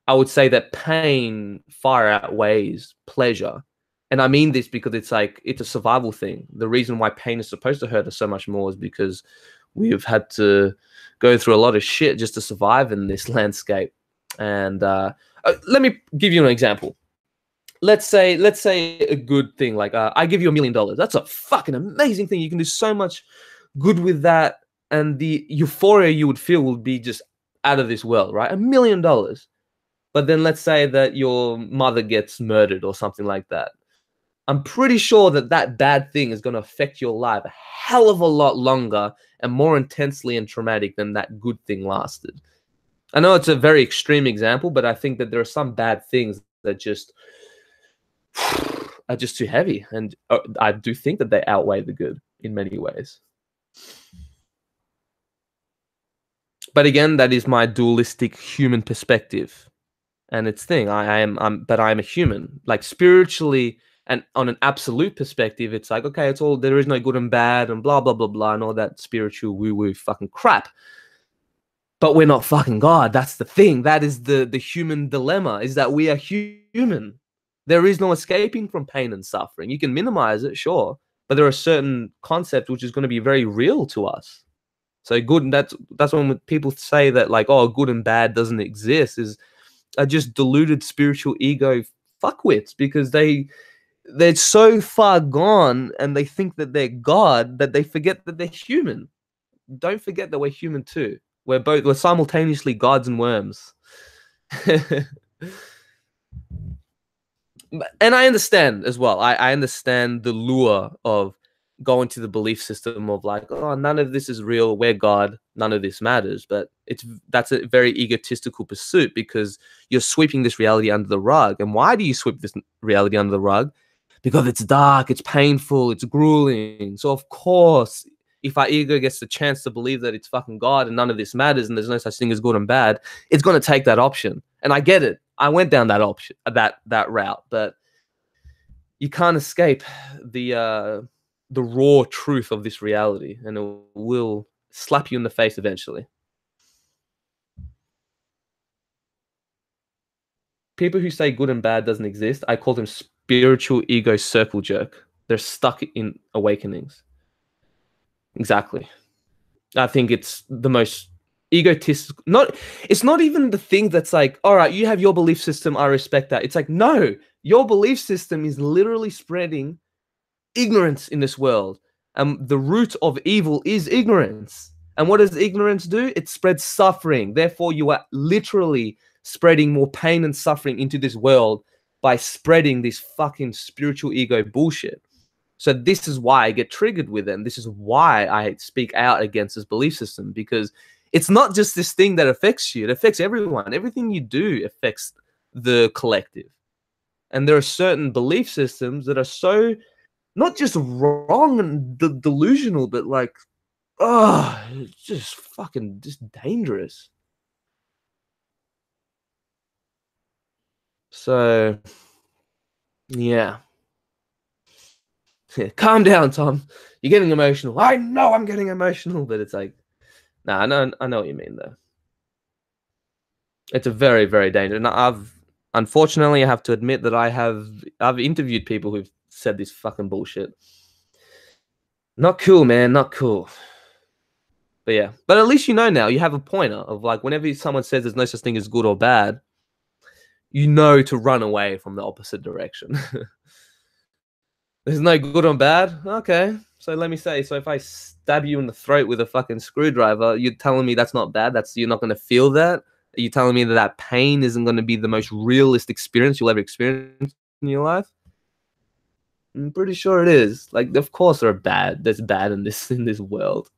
I would say that pain far outweighs pleasure. And I mean this because it's like, it's a survival thing. The reason why pain is supposed to hurt us so much more is because we've had to go through a lot of shit just to survive in this landscape. And let me give you an example. Let's say a good thing, like I give you $1 million. That's a fucking amazing thing. You can do so much good with that, and the euphoria you would feel would be just out of this world, right? $1 million. But then let's say that your mother gets murdered or something like that. I'm pretty sure that that bad thing is going to affect your life a hell of a lot longer and more intensely and traumatic than that good thing lasted. I know it's a very extreme example, but I think that there are some bad things that just are just too heavy, and I do think that they outweigh the good in many ways. But again, that is my dualistic human perspective, and it's thing. But I'm a human, like spiritually, and on an absolute perspective, it's like, okay, it's all, there is no good and bad and blah blah blah blah and all that spiritual woo woo fucking crap. But we're not fucking God. That's the thing. That is the human dilemma, is that we are human. There is no escaping from pain and suffering. You can minimize it, sure, but there are certain concepts which is going to be very real to us. So good, and that's when people say that, like, oh, good and bad doesn't exist, are just deluded spiritual ego fuckwits, because they're so far gone and they think that they're God that they forget that they're human. Don't forget that we're human too. We're simultaneously gods and worms. And I understand as well. I understand the lure of going to the belief system of like, oh, none of this is real. We're God. None of this matters. But that's a very egotistical pursuit, because you're sweeping this reality under the rug. And why do you sweep this reality under the rug? Because it's dark, it's painful, it's grueling. So of course, if our ego gets the chance to believe that it's fucking God and none of this matters and there's no such thing as good and bad, it's going to take that option. And I get it. I went down that option, that route, but you can't escape the raw truth of this reality, and it will slap you in the face eventually. People who say good and bad doesn't exist, I call them spiritual ego circle jerk. They're stuck in awakenings. Exactly. I think it's the most egotistical. It's not even the thing that's like, all right, you have your belief system, I respect that. It's like, no, your belief system is literally spreading ignorance in this world. The root of evil is ignorance. And what does ignorance do? It spreads suffering. Therefore, you are literally spreading more pain and suffering into this world by spreading this fucking spiritual ego bullshit. So this is why I get triggered with them. This is why I speak out against this belief system, because it's not just this thing that affects you. It affects everyone. Everything you do affects the collective. And there are certain belief systems that are so not just wrong and delusional, but like, oh, it's just fucking just dangerous. So, yeah. Calm down, Tom. You're getting emotional. I know I'm getting emotional, but it's like, nah, I know what you mean, though. It's a very, very dangerous. And unfortunately, I have to admit that I've interviewed people who've said this fucking bullshit. Not cool, man. Not cool. But yeah, but at least you know now. You have a pointer of like, whenever someone says there's no such thing as good or bad, you know to run away from the opposite direction. There's no good or bad? Okay. So let me say, so if I stab you in the throat with a fucking screwdriver, you're telling me that's not bad? You're not going to feel that? Are you telling me that pain isn't going to be the most realist experience you'll ever experience in your life? I'm pretty sure it is. Like, of course there are bad. There's bad in this world.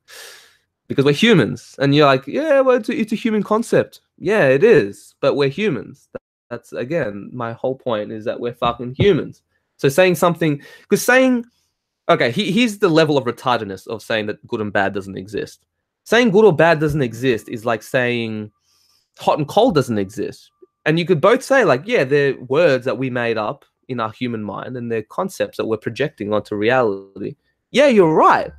Because we're humans. And you're like, yeah, well, it's a human concept. Yeah, it is. But we're humans. That's, again, my whole point is that we're fucking humans. So saying something, because saying, okay, here's the level of retardedness of saying that good and bad doesn't exist. Saying good or bad doesn't exist is like saying hot and cold doesn't exist. And you could both say, like, yeah, they're words that we made up in our human mind and they're concepts that we're projecting onto reality. Yeah, you're right.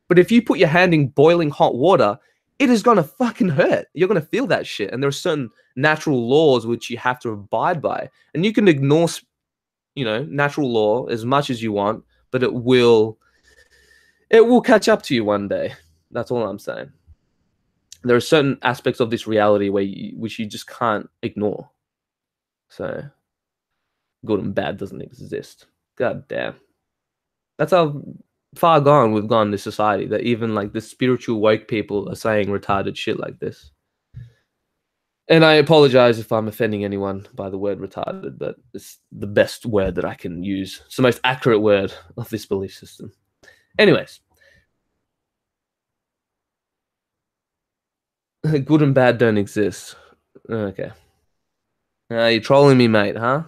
But if you put your hand in boiling hot water, it is going to fucking hurt. You're going to feel that shit. And there are certain natural laws which you have to abide by. And you can ignore, natural law as much as you want, but it will catch up to you one day. That's all I'm saying. There are certain aspects of this reality which you just can't ignore. So good and bad doesn't exist. God damn. That's how far gone we've gone in this society, that even like the spiritual woke people are saying retarded shit like this. And I apologize if I'm offending anyone by the word retarded, but it's the best word that I can use. It's the most accurate word of this belief system. Anyways. Good and bad don't exist. Okay. You're trolling me, mate, huh?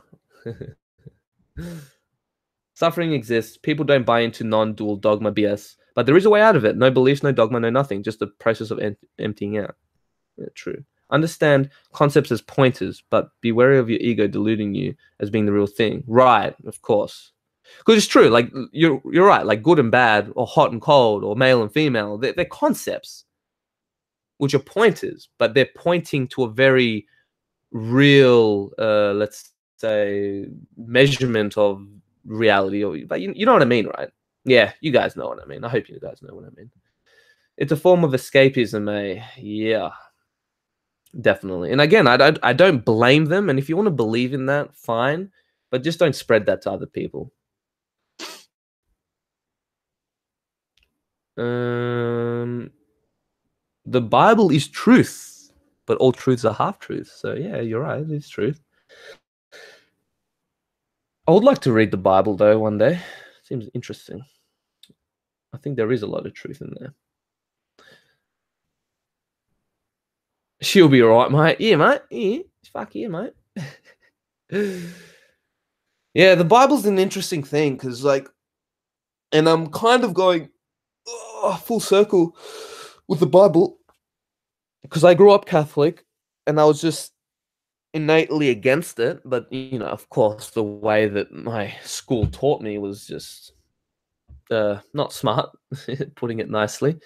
Suffering exists. People don't buy into non-dual dogma BS, but there is a way out of it. No beliefs, no dogma, no nothing. Just the process of emptying out. Yeah, true. Understand concepts as pointers, but be wary of your ego deluding you as being the real thing. Right, of course. Because it's true. Like you're right. Like good and bad, or hot and cold, or male and female. They're concepts, which are pointers, but they're pointing to a very real, let's say, measurement of reality. But you know what I mean, right? Yeah, you guys know what I mean. I hope you guys know what I mean. It's a form of escapism, eh? Yeah, definitely. And again, I don't blame them. And if you want to believe in that, fine. But just don't spread that to other people. The Bible is truth, but all truths are half truths. So yeah, you're right. It's truth. I would like to read the Bible though one day. Seems interesting. I think there is a lot of truth in there. She'll be alright, mate. Yeah, mate. Yeah. Fuck yeah, mate. Yeah, the Bible's an interesting thing because, like, and I'm kind of going full circle with the Bible because I grew up Catholic and I was just innately against it. But, of course, the way that my school taught me was just not smart, putting it nicely.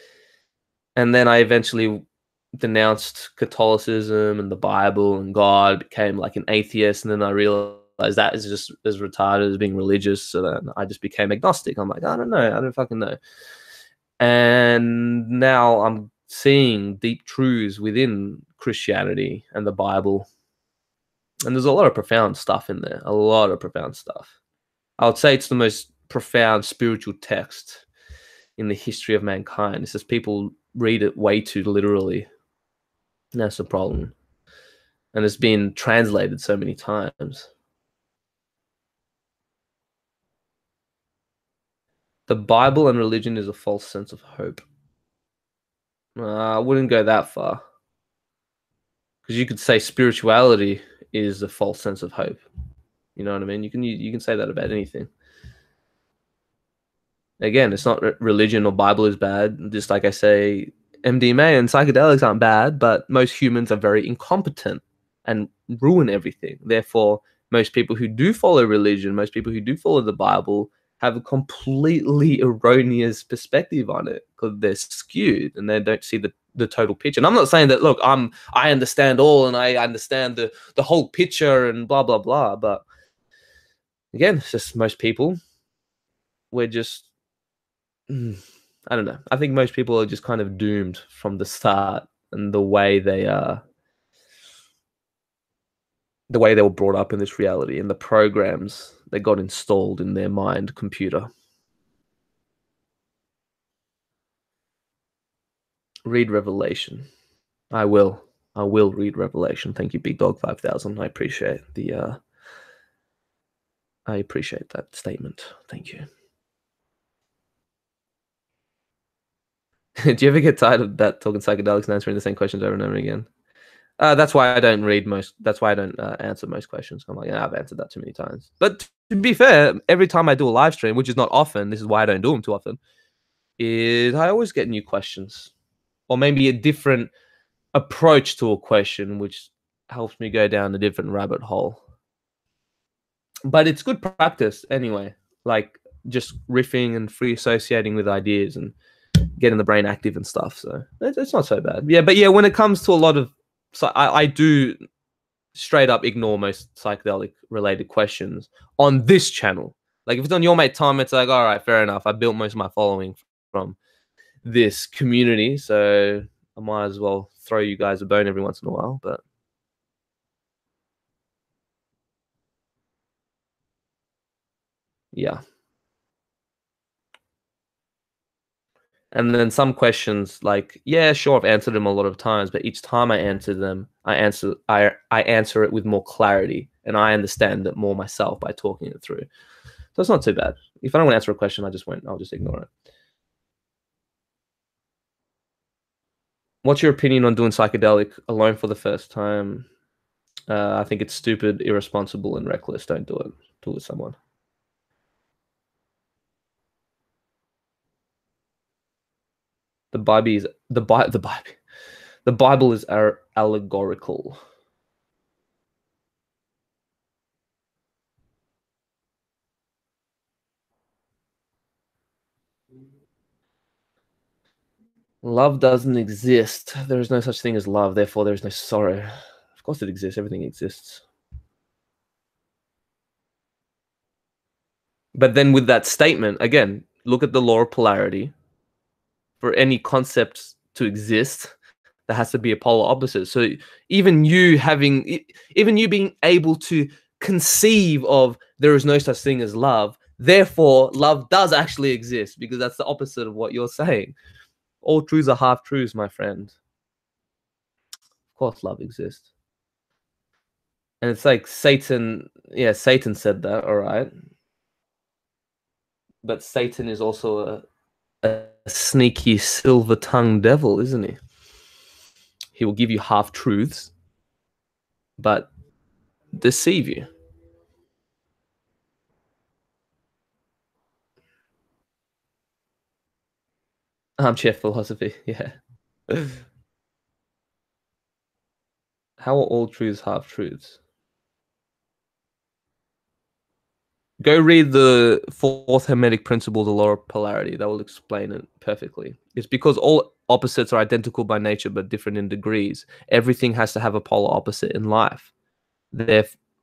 And then I eventually denounced Catholicism and the Bible and God, became like an atheist, and then I realized that is just as retarded as being religious. So then I just became agnostic. I'm like, I don't know, I don't fucking know. And now I'm seeing deep truths within Christianity and the Bible, and there's a lot of profound stuff in there. A lot of profound stuff. I would say it's the most profound spiritual text in the history of mankind. It's just people read it way too literally. And that's the problem. And it's been translated so many times. The Bible and religion is a false sense of hope. I wouldn't go that far. Because you could say spirituality is a false sense of hope. You know what I mean? You can say that about anything. Again, it's not religion or Bible is bad. Just like I say, MDMA and psychedelics aren't bad, but most humans are very incompetent and ruin everything. Therefore, most people who do follow religion, most people who do follow the Bible, have a completely erroneous perspective on it because they're skewed and they don't see the total picture. And I'm not saying that, look, I understand all and I understand the whole picture and blah, blah, blah. But again, it's just most people, we're just, I don't know. I think most people are just kind of doomed from the start, and the way they were brought up in this reality and the programs that got installed in their mind computer. Read Revelation. I will read Revelation. Thank you, Big Dog 5000. I appreciate I appreciate that statement. Thank you. Do you ever get tired of that talking psychedelics and answering the same questions over and over again? That's why I don't read most. That's why I don't answer most questions. I'm like, yeah, I've answered that too many times. But to be fair, every time I do a live stream, which is not often, this is why I don't do them too often, is I always get new questions, or maybe a different approach to a question, which helps me go down a different rabbit hole. But it's good practice anyway, like just riffing and free associating with ideas and getting the brain active and stuff. So it's not so bad. Yeah, but yeah, when it comes to a lot of, so I do straight up ignore most psychedelic related questions on this channel. Like if it's on Your Mate Tom, it's like, all right, fair enough. I built most of my following from this community, so I might as well throw you guys a bone every once in a while. But yeah. And then some questions, like, yeah, sure, I've answered them a lot of times, but each time I answer them, I answer it with more clarity, and I understand it more myself by talking it through. So it's not too bad. If I don't want to answer a question, I'll just ignore it. What's your opinion on doing psychedelic alone for the first time? I think it's stupid, irresponsible, and reckless. Don't do it. Do it with someone. The Bible is the Bible is allegorical. Love doesn't exist. There is no such thing as love. Therefore, there is no sorrow. Of course, it exists. Everything exists. But then, with that statement, again, look at the law of polarity. For any concept to exist, there has to be a polar opposite. So even you being able to conceive of there is no such thing as love, therefore love does actually exist, because that's the opposite of what you're saying. All truths are half truths, my friend. Of course love exists. And it's like Satan said that, all right. But Satan is also a sneaky silver-tongued devil, isn't he? He will give you half truths, but deceive you. Armchair philosophy, yeah. How are all truths half truths? Go read the fourth Hermetic principle, the law of polarity. That will explain it perfectly. It's because all opposites are identical by nature, but different in degrees. Everything has to have a polar opposite in life.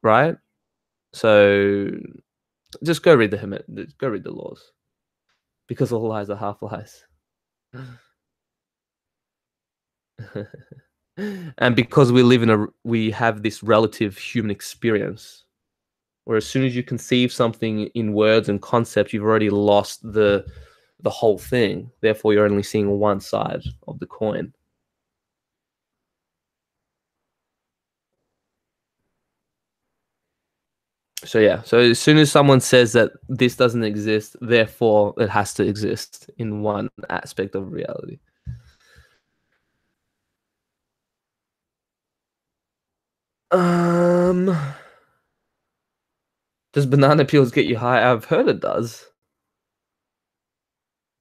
Right? So just go read go read the laws. Because all lies are half lies. And because we have this relative human experience, where as soon as you conceive something in words and concepts, you've already lost the whole thing. Therefore, you're only seeing one side of the coin. So yeah, so as soon as someone says that this doesn't exist, therefore it has to exist in one aspect of reality. Does banana peels get you high? I've heard it does.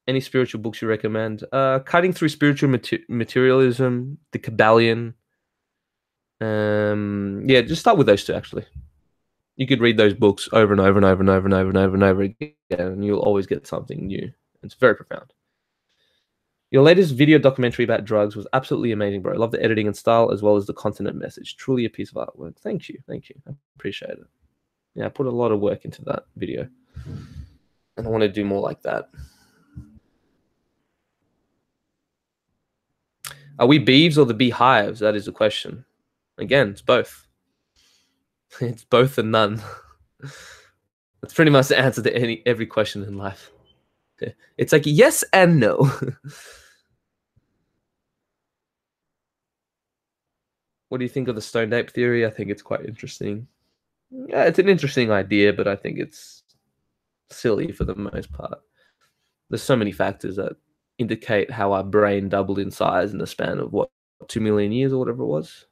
Any spiritual books you recommend? Cutting Through Spiritual Materialism, The Kabbalion. Yeah, just start with those two, actually. You could read those books over and over and over and over and over and over and over again, and you'll always get something new. It's very profound. Your latest video documentary about drugs was absolutely amazing, bro. I love the editing and style as well as the content and message. Truly a piece of artwork. Thank you. I appreciate it. Yeah, I put a lot of work into that video, and I want to do more like that. Are we beeves or the beehives? That is the question. Again, it's both. It's both and none. That's pretty much the answer to every question in life. It's like yes and no. What do you think of the stoned ape theory? I think it's quite interesting. Yeah, it's an interesting idea, but I think it's silly for the most part. There's so many factors that indicate how our brain doubled in size in the span of what 2 million years or whatever it was.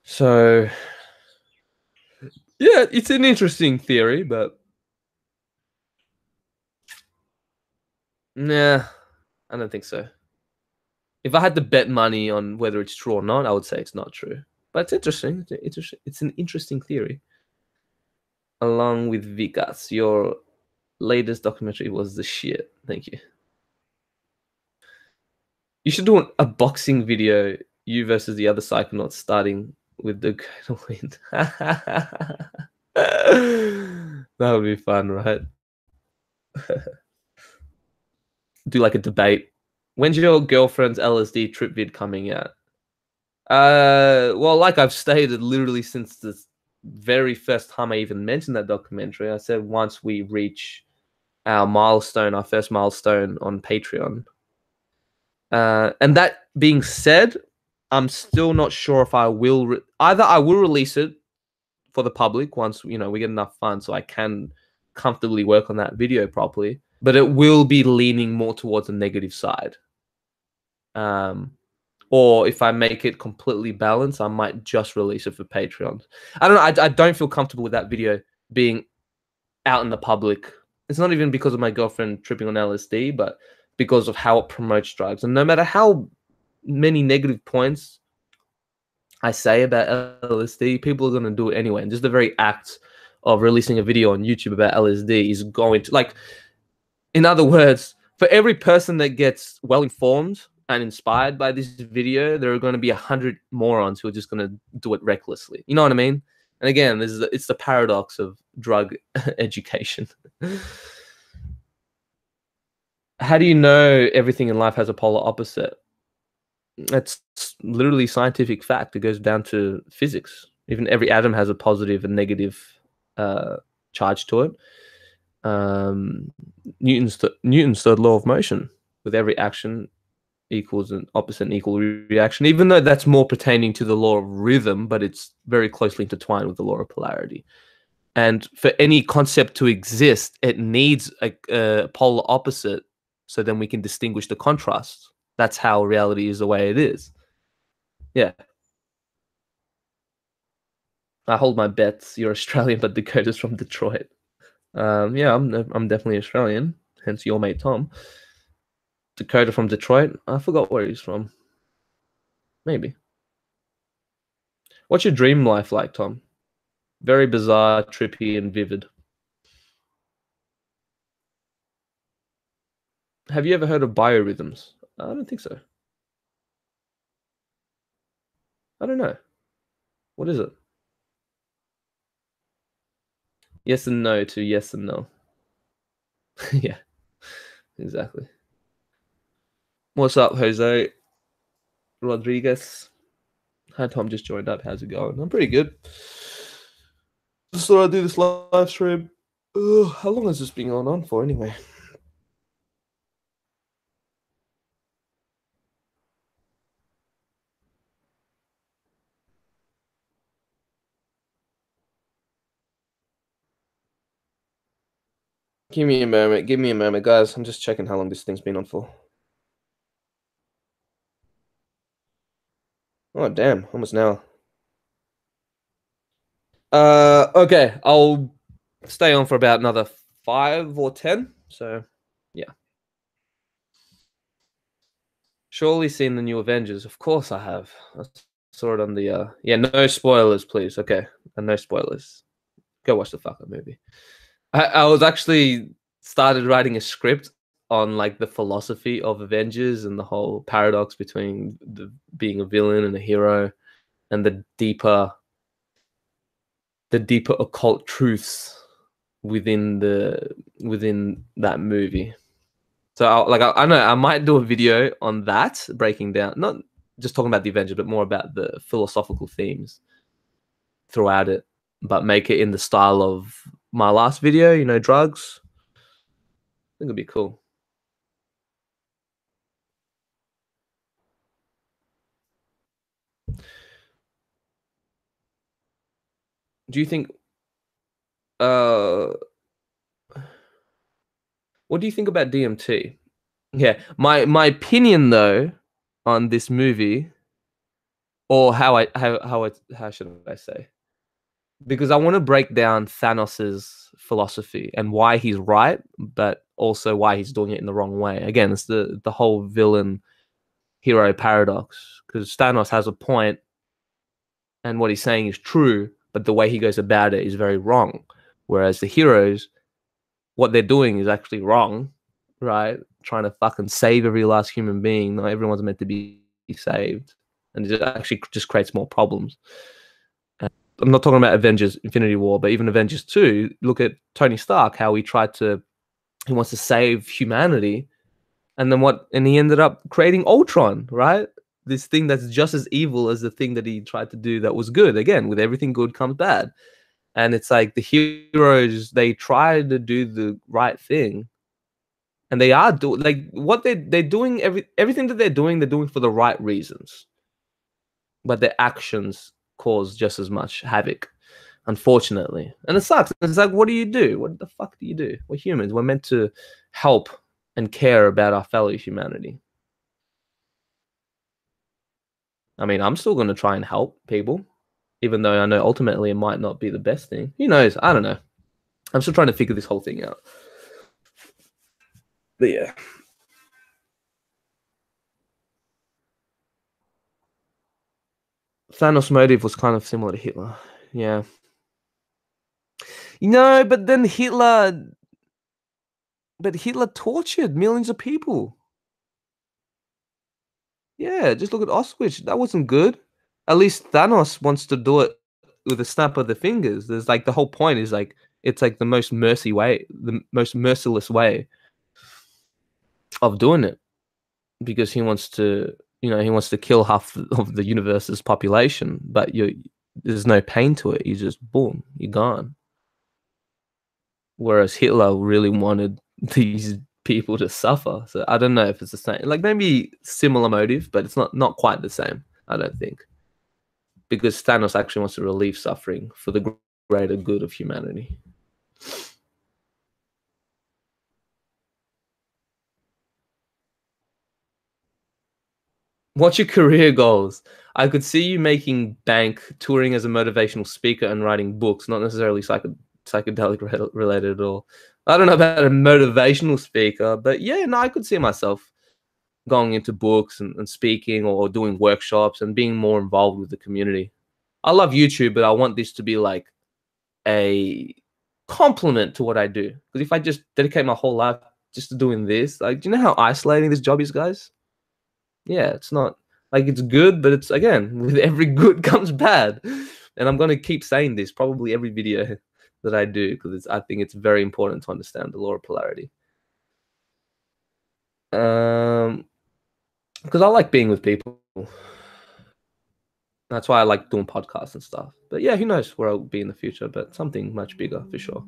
So yeah, it's an interesting theory, but nah, I don't think so. If I had to bet money on whether it's true or not, I would say it's not true. But it's interesting. It's an interesting theory. Along with Vikas, your latest documentary was the shit. Thank you. You should do a boxing video, you versus the other Psychonauts, starting with the Great Wind. That would be fun, right? Do like a debate. When's your girlfriend's LSD trip vid coming out? Well, like I've stated, literally since the very first time I even mentioned that documentary, I said once we reach our milestone, our first milestone on Patreon. And that being said, I'm still not sure if I will. Either I will release it for the public once we get enough funds, so I can comfortably work on that video properly. But it will be leaning more towards the negative side. Or if I make it completely balanced, I might just release it for Patreon. I don't know. I don't feel comfortable with that video being out in the public. It's not even because of my girlfriend tripping on LSD, but because of how it promotes drugs. And no matter how many negative points I say about LSD, people are going to do it anyway. And just the very act of releasing a video on YouTube about LSD is going to, like, in other words, for every person that gets well informed and inspired by this video, there are going to be 100 morons who are just going to do it recklessly. You know what I mean? And again, it's the paradox of drug education. How do you know everything in life has a polar opposite? It's literally scientific fact. It goes down to physics. Even every atom has a positive and negative charge to it. Newton's third law of motion: with every action equals an opposite and equal reaction. Even though that's more pertaining to the law of rhythm, but it's very closely intertwined with the law of polarity. And for any concept to exist, it needs a polar opposite, so then we can distinguish the contrast. That's how reality is the way it is. Yeah. I hold my bets. You're Australian, but Dakota's from Detroit. Yeah, I'm definitely Australian. Hence your mate Tom. Dakota from Detroit. I forgot where he's from. Maybe. What's your dream life like, Tom? Very bizarre, trippy, and vivid. Have you ever heard of biorhythms? I don't think so. I don't know. What is it? Yes and no to yes and no. Yeah, exactly. What's up, Jose Rodriguez? Hi, Tom. Just joined up. How's it going? I'm pretty good. Just thought I'd do this live stream. Ugh, how long has this been going on for, anyway? Give me a moment. Give me a moment, guys. I'm just checking how long this thing's been on for. Oh, damn. Almost an hour. Okay. I'll stay on for about another 5 or 10. So, yeah. Surely seen the new Avengers. Of course I have. I saw it on the yeah, no spoilers, please. Okay. And no spoilers. Go watch the fucking movie. I was actually started writing a script on like the philosophy of Avengers and the whole paradox between being a villain and a hero, and the deeper occult truths within that movie. So I know I might do a video on that, breaking down, not just talking about the Avengers, but more about the philosophical themes throughout it, but make it in the style of my last video, drugs. I think it'd be cool. Do you think? Uh, what do you think about DMT? Yeah, my opinion though on this movie, or how should I say? Because I want to break down Thanos's philosophy and why he's right, but also why he's doing it in the wrong way. Again, it's the whole villain hero paradox. Because Thanos has a point, and what he's saying is true, but the way he goes about it is very wrong. Whereas the heroes, what they're doing is actually wrong, right? Trying to fucking save every last human being. Not everyone's meant to be saved, and it actually just creates more problems. I'm not talking about Avengers Infinity War, but even Avengers 2, look at Tony Stark, how he wants to save humanity. And then and he ended up creating Ultron, right? This thing that's just as evil as the thing that he tried to do that was good. Again, with everything good comes bad. And it's like the heroes, they try to do the right thing. And they are doing, like, what they're doing, everything that they're doing for the right reasons. But their actions cause just as much havoc, unfortunately. And it sucks. It's like, what do you do? What the fuck do you do? We're humans. We're meant to help and care about our fellow humanity. I mean, I'm still going to try and help people, even though I know ultimately it might not be the best thing. Who knows? I don't know. I'm still trying to figure this whole thing out. But yeah. Thanos' motive was kind of similar to Hitler. Yeah. But then Hitler tortured millions of people. Yeah, just look at Auschwitz. That wasn't good. At least Thanos wants to do it with a snap of the fingers. There's like the whole point is like it's like the most merciless way of doing it, because he wants to, kill half of the universe's population, but there's no pain to it. You just boom, you're gone. Whereas Hitler really wanted these people to suffer. So I don't know if it's the same. Like maybe similar motive, but it's not quite the same. I don't think, because Thanos actually wants to relieve suffering for the greater good of humanity. What's your career goals? I could see you making bank, touring as a motivational speaker, and writing books, not necessarily psychedelic related at all. I don't know about a motivational speaker, but yeah, no, I could see myself going into books and speaking or doing workshops and being more involved with the community. I love YouTube, but I want this to be like a complement to what I do. Because if I just dedicate my whole life just to doing this, like, do you know how isolating this job is, guys? Yeah, it's not like it's good, but it's, again, with every good comes bad. And I'm going to keep saying this probably every video that I do, because I think it's very important to understand the law of polarity. Because I like being with people. That's why I like doing podcasts and stuff. But yeah, who knows where I'll be in the future, but something much bigger for sure.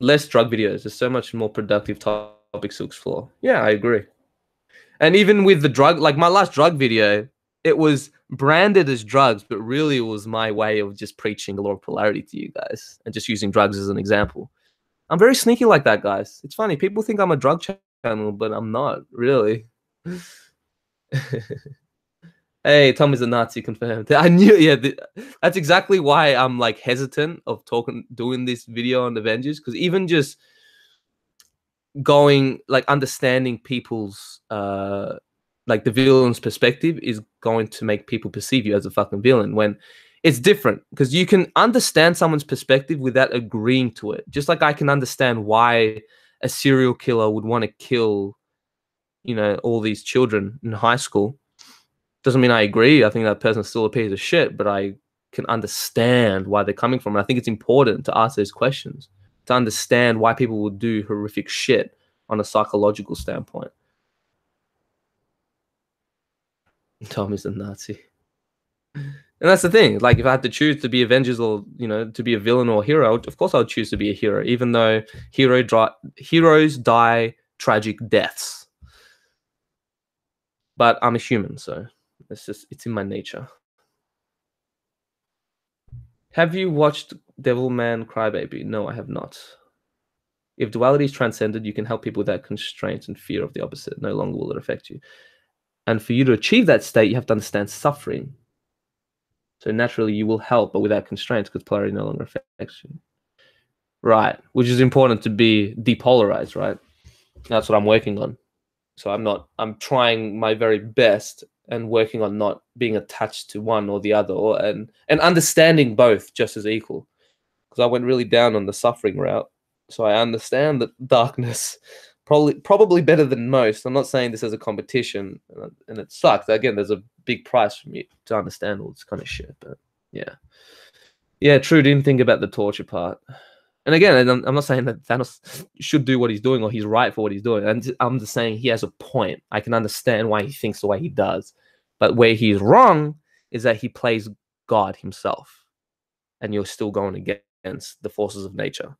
Less drug videos. There's so much more productive topics to explore. Yeah, I agree. And even with the drug, like my last drug video, it was branded as drugs, but really it was my way of just preaching the law of polarity to you guys and just using drugs as an example. I'm very sneaky like that, guys. It's funny. People think I'm a drug channel, but I'm not really. Hey, Tom is a Nazi, confirmed. I knew, yeah. That's exactly why I'm like hesitant of doing this video on Avengers, because even just understanding people's like the villain's perspective is going to make people perceive you as a fucking villain, when it's different, because you can understand someone's perspective without agreeing to it. Just like I can understand why a serial killer would want to kill, all these children in high school. Doesn't mean I agree. I think that person's still a piece of shit, but I can understand why they're coming from. And I think it's important to ask those questions, to understand why people would do horrific shit on a psychological standpoint. Tom is a Nazi. And that's the thing. Like, if I had to choose to be Avengers or, to be a villain or a hero, of course I would choose to be a hero, even though heroes die tragic deaths. But I'm a human, so it's in my nature. Have you watched Devilman Crybaby? No, I have not. If duality is transcended, you can help people without constraints and fear of the opposite. No longer will it affect you. And for you to achieve that state, you have to understand suffering. So naturally, you will help, but without constraints, because polarity no longer affects you. Right, which is important to be depolarized, right? That's what I'm working on. So I'm trying my very best and working on not being attached to one or the other, and understanding both just as equal. Because I went really down on the suffering route. So I understand that darkness probably better than most. I'm not saying this as a competition, and it sucks. Again, there's a big price for me to understand all this kind of shit. But yeah, true. Didn't think about the torture part. And again, I'm not saying that Thanos should do what he's doing or he's right for what he's doing. And I'm just saying he has a point. I can understand why he thinks the way he does. But where he's wrong is that he plays God himself, and you're still going against the forces of nature,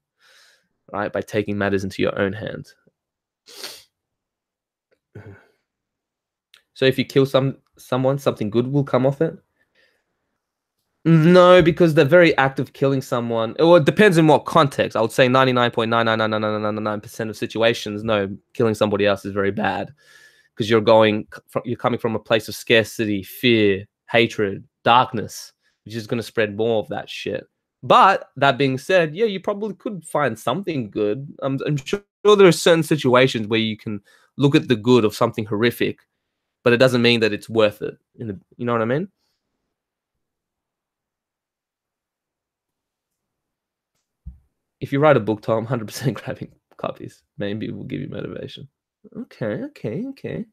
right? By taking matters into your own hands. So if you kill someone, something good will come off it? No, because the very act of killing someone, well, it depends in what context. I would say 99.99999% of situations, no, killing somebody else is very bad, because you're coming from a place of scarcity, fear, hatred, darkness, which is going to spread more of that shit. But that being said, yeah, you probably could find something good. I'm sure there are certain situations where you can look at the good of something horrific, but it doesn't mean that it's worth it. You know what I mean? If you write a book, Tom, 100% grabbing copies. Maybe it will give you motivation. Okay.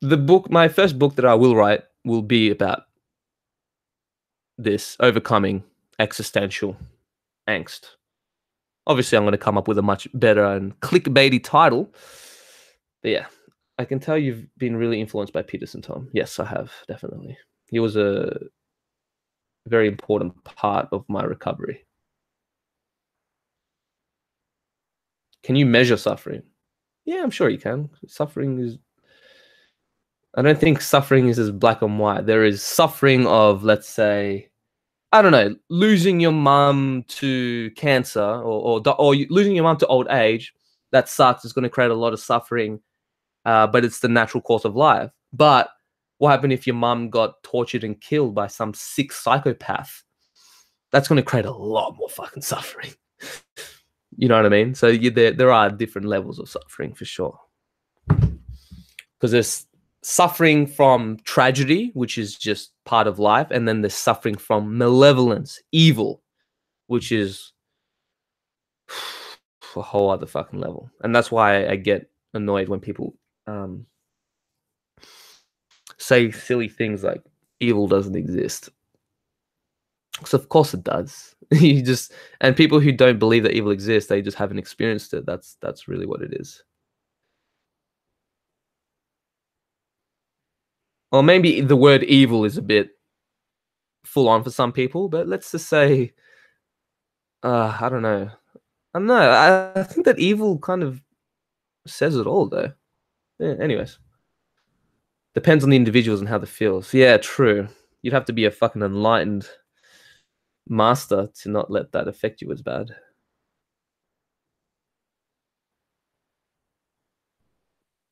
The book, my first book that I will write, will be about this, overcoming existential angst. Obviously, I'm going to come up with a much better and clickbaity title. But yeah, I can tell you've been really influenced by Peterson, Tom. Yes, I have, definitely. He was a very important part of my recovery. Can you measure suffering? Yeah, I'm sure you can. Suffering is... I don't think suffering is as black and white. There is suffering of, let's say, I don't know, losing your mum to cancer or losing your mum to old age. That sucks. It's going to create a lot of suffering, but it's the natural course of life. But what happened if your mum got tortured and killed by some sick psychopath? That's going to create a lot more fucking suffering. You know what I mean? So there are different levels of suffering for sure. Because there's suffering from tragedy, which is just part of life, and then there's suffering from malevolence, evil, which is a whole other fucking level. And that's why I get annoyed when people say silly things like evil doesn't exist. Because of course it does. And people who don't believe that evil exists, they just haven't experienced it. That's really what it is. Or maybe the word evil is a bit full on for some people, but let's just say, I don't know. I think that evil kind of says it all, though. Yeah, anyways. Depends on the individuals and how they feel. So yeah, true. You'd have to be a fucking enlightened master to not let that affect you as bad.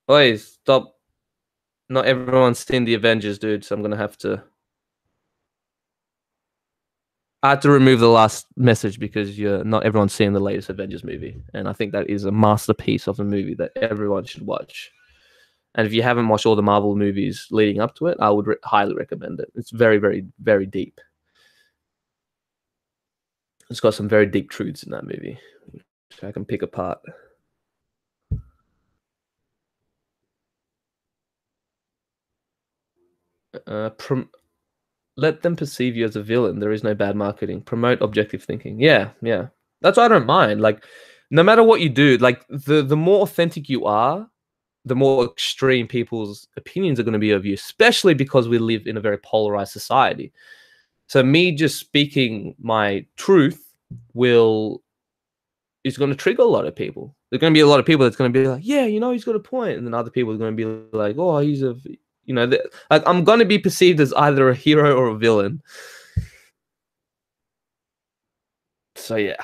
Oi, stop. Not everyone's seen the Avengers, dude, so I'm gonna have to... I had to remove the last message because not everyone's seen the latest Avengers movie. And I think that is a masterpiece of a movie that everyone should watch. And if you haven't watched all the Marvel movies leading up to it, I would highly recommend it. It's very, very, very deep. It's got some very deep truths in that movie, which I can pick apart. Let them perceive you as a villain. There is no bad marketing. Promote objective thinking. Yeah. That's why I don't mind. Like, no matter what you do, like the more authentic you are, the more extreme people's opinions are going to be of you, especially because we live in a very polarized society. So me just speaking my truth is going to trigger a lot of people. There's going to be a lot of people that's going to be like, yeah, you know, he's got a point. And then other people are going to be like, oh, he's a, you know, like I'm going to be perceived as either a hero or a villain. So, yeah.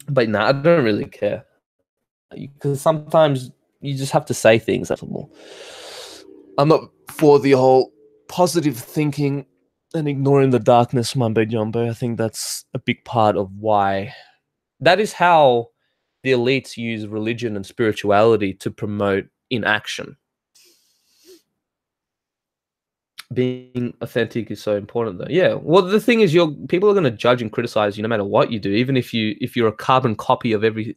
But no, I don't really care. Because sometimes you just have to say things. I'm not for the whole positive thinking and ignoring the darkness mumbo jumbo. I think that's a big part of why. That is how the elites use religion and spirituality to promote inaction. Being authentic is so important, though. Yeah. Well, the thing is, people are going to judge and criticize you no matter what you do, even if you're a carbon copy of every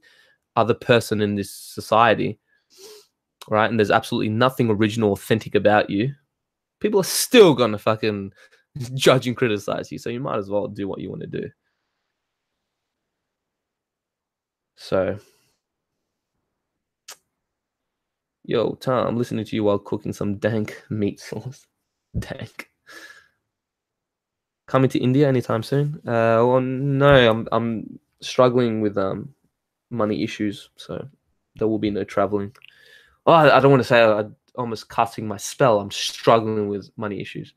other person in this society, right? And there's absolutely nothing original, authentic about you. People are still going to fucking judge and criticize you. So you might as well do what you want to do. So, yo, Tom, I'm listening to you while cooking some dank meat sauce. Dank. Coming to India anytime soon? Well, no, I'm struggling with money issues, so there will be no traveling. Oh, I don't want to say I'm almost casting my spell. I'm struggling with money issues.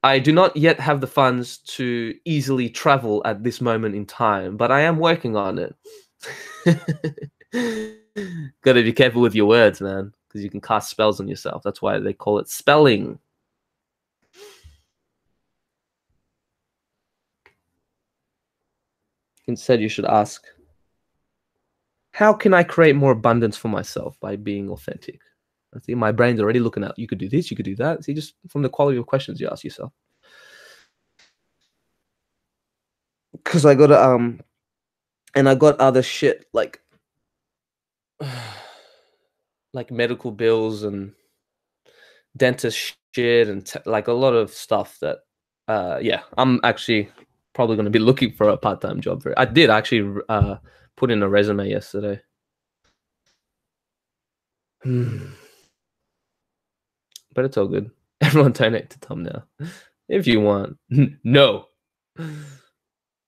I do not yet have the funds to easily travel at this moment in time, but I am working on it. Gotta be careful with your words, man, because you can cast spells on yourself. That's why they call it spelling. Instead, you should ask, how can I create more abundance for myself by being authentic? I think my brain's already looking at, you could do this, you could do that. See, just from the quality of questions you ask yourself. Because I got and I got other shit like medical bills and dentist shit and like a lot of stuff that, yeah, I'm actually probably going to be looking for a part-time job for it. I did actually put in a resume yesterday. But it's all good. Everyone donate to Tom now. If you want. No.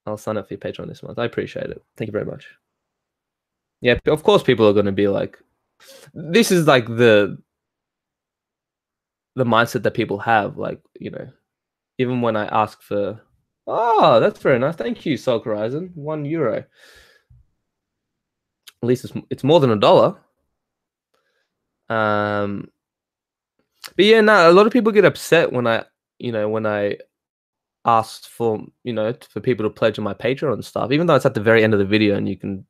I'll sign up for your Patreon this month. I appreciate it. Thank you very much. Yeah, of course people are going to be like, this is like the mindset that people have. Like, you know, even when I ask for, oh, that's very nice. Thank you, Soul Horizon. €1. At least it's more than $1. But yeah, no, a lot of people get upset when I ask for, for people to pledge on my Patreon and stuff, even though it's at the very end of the video and you can,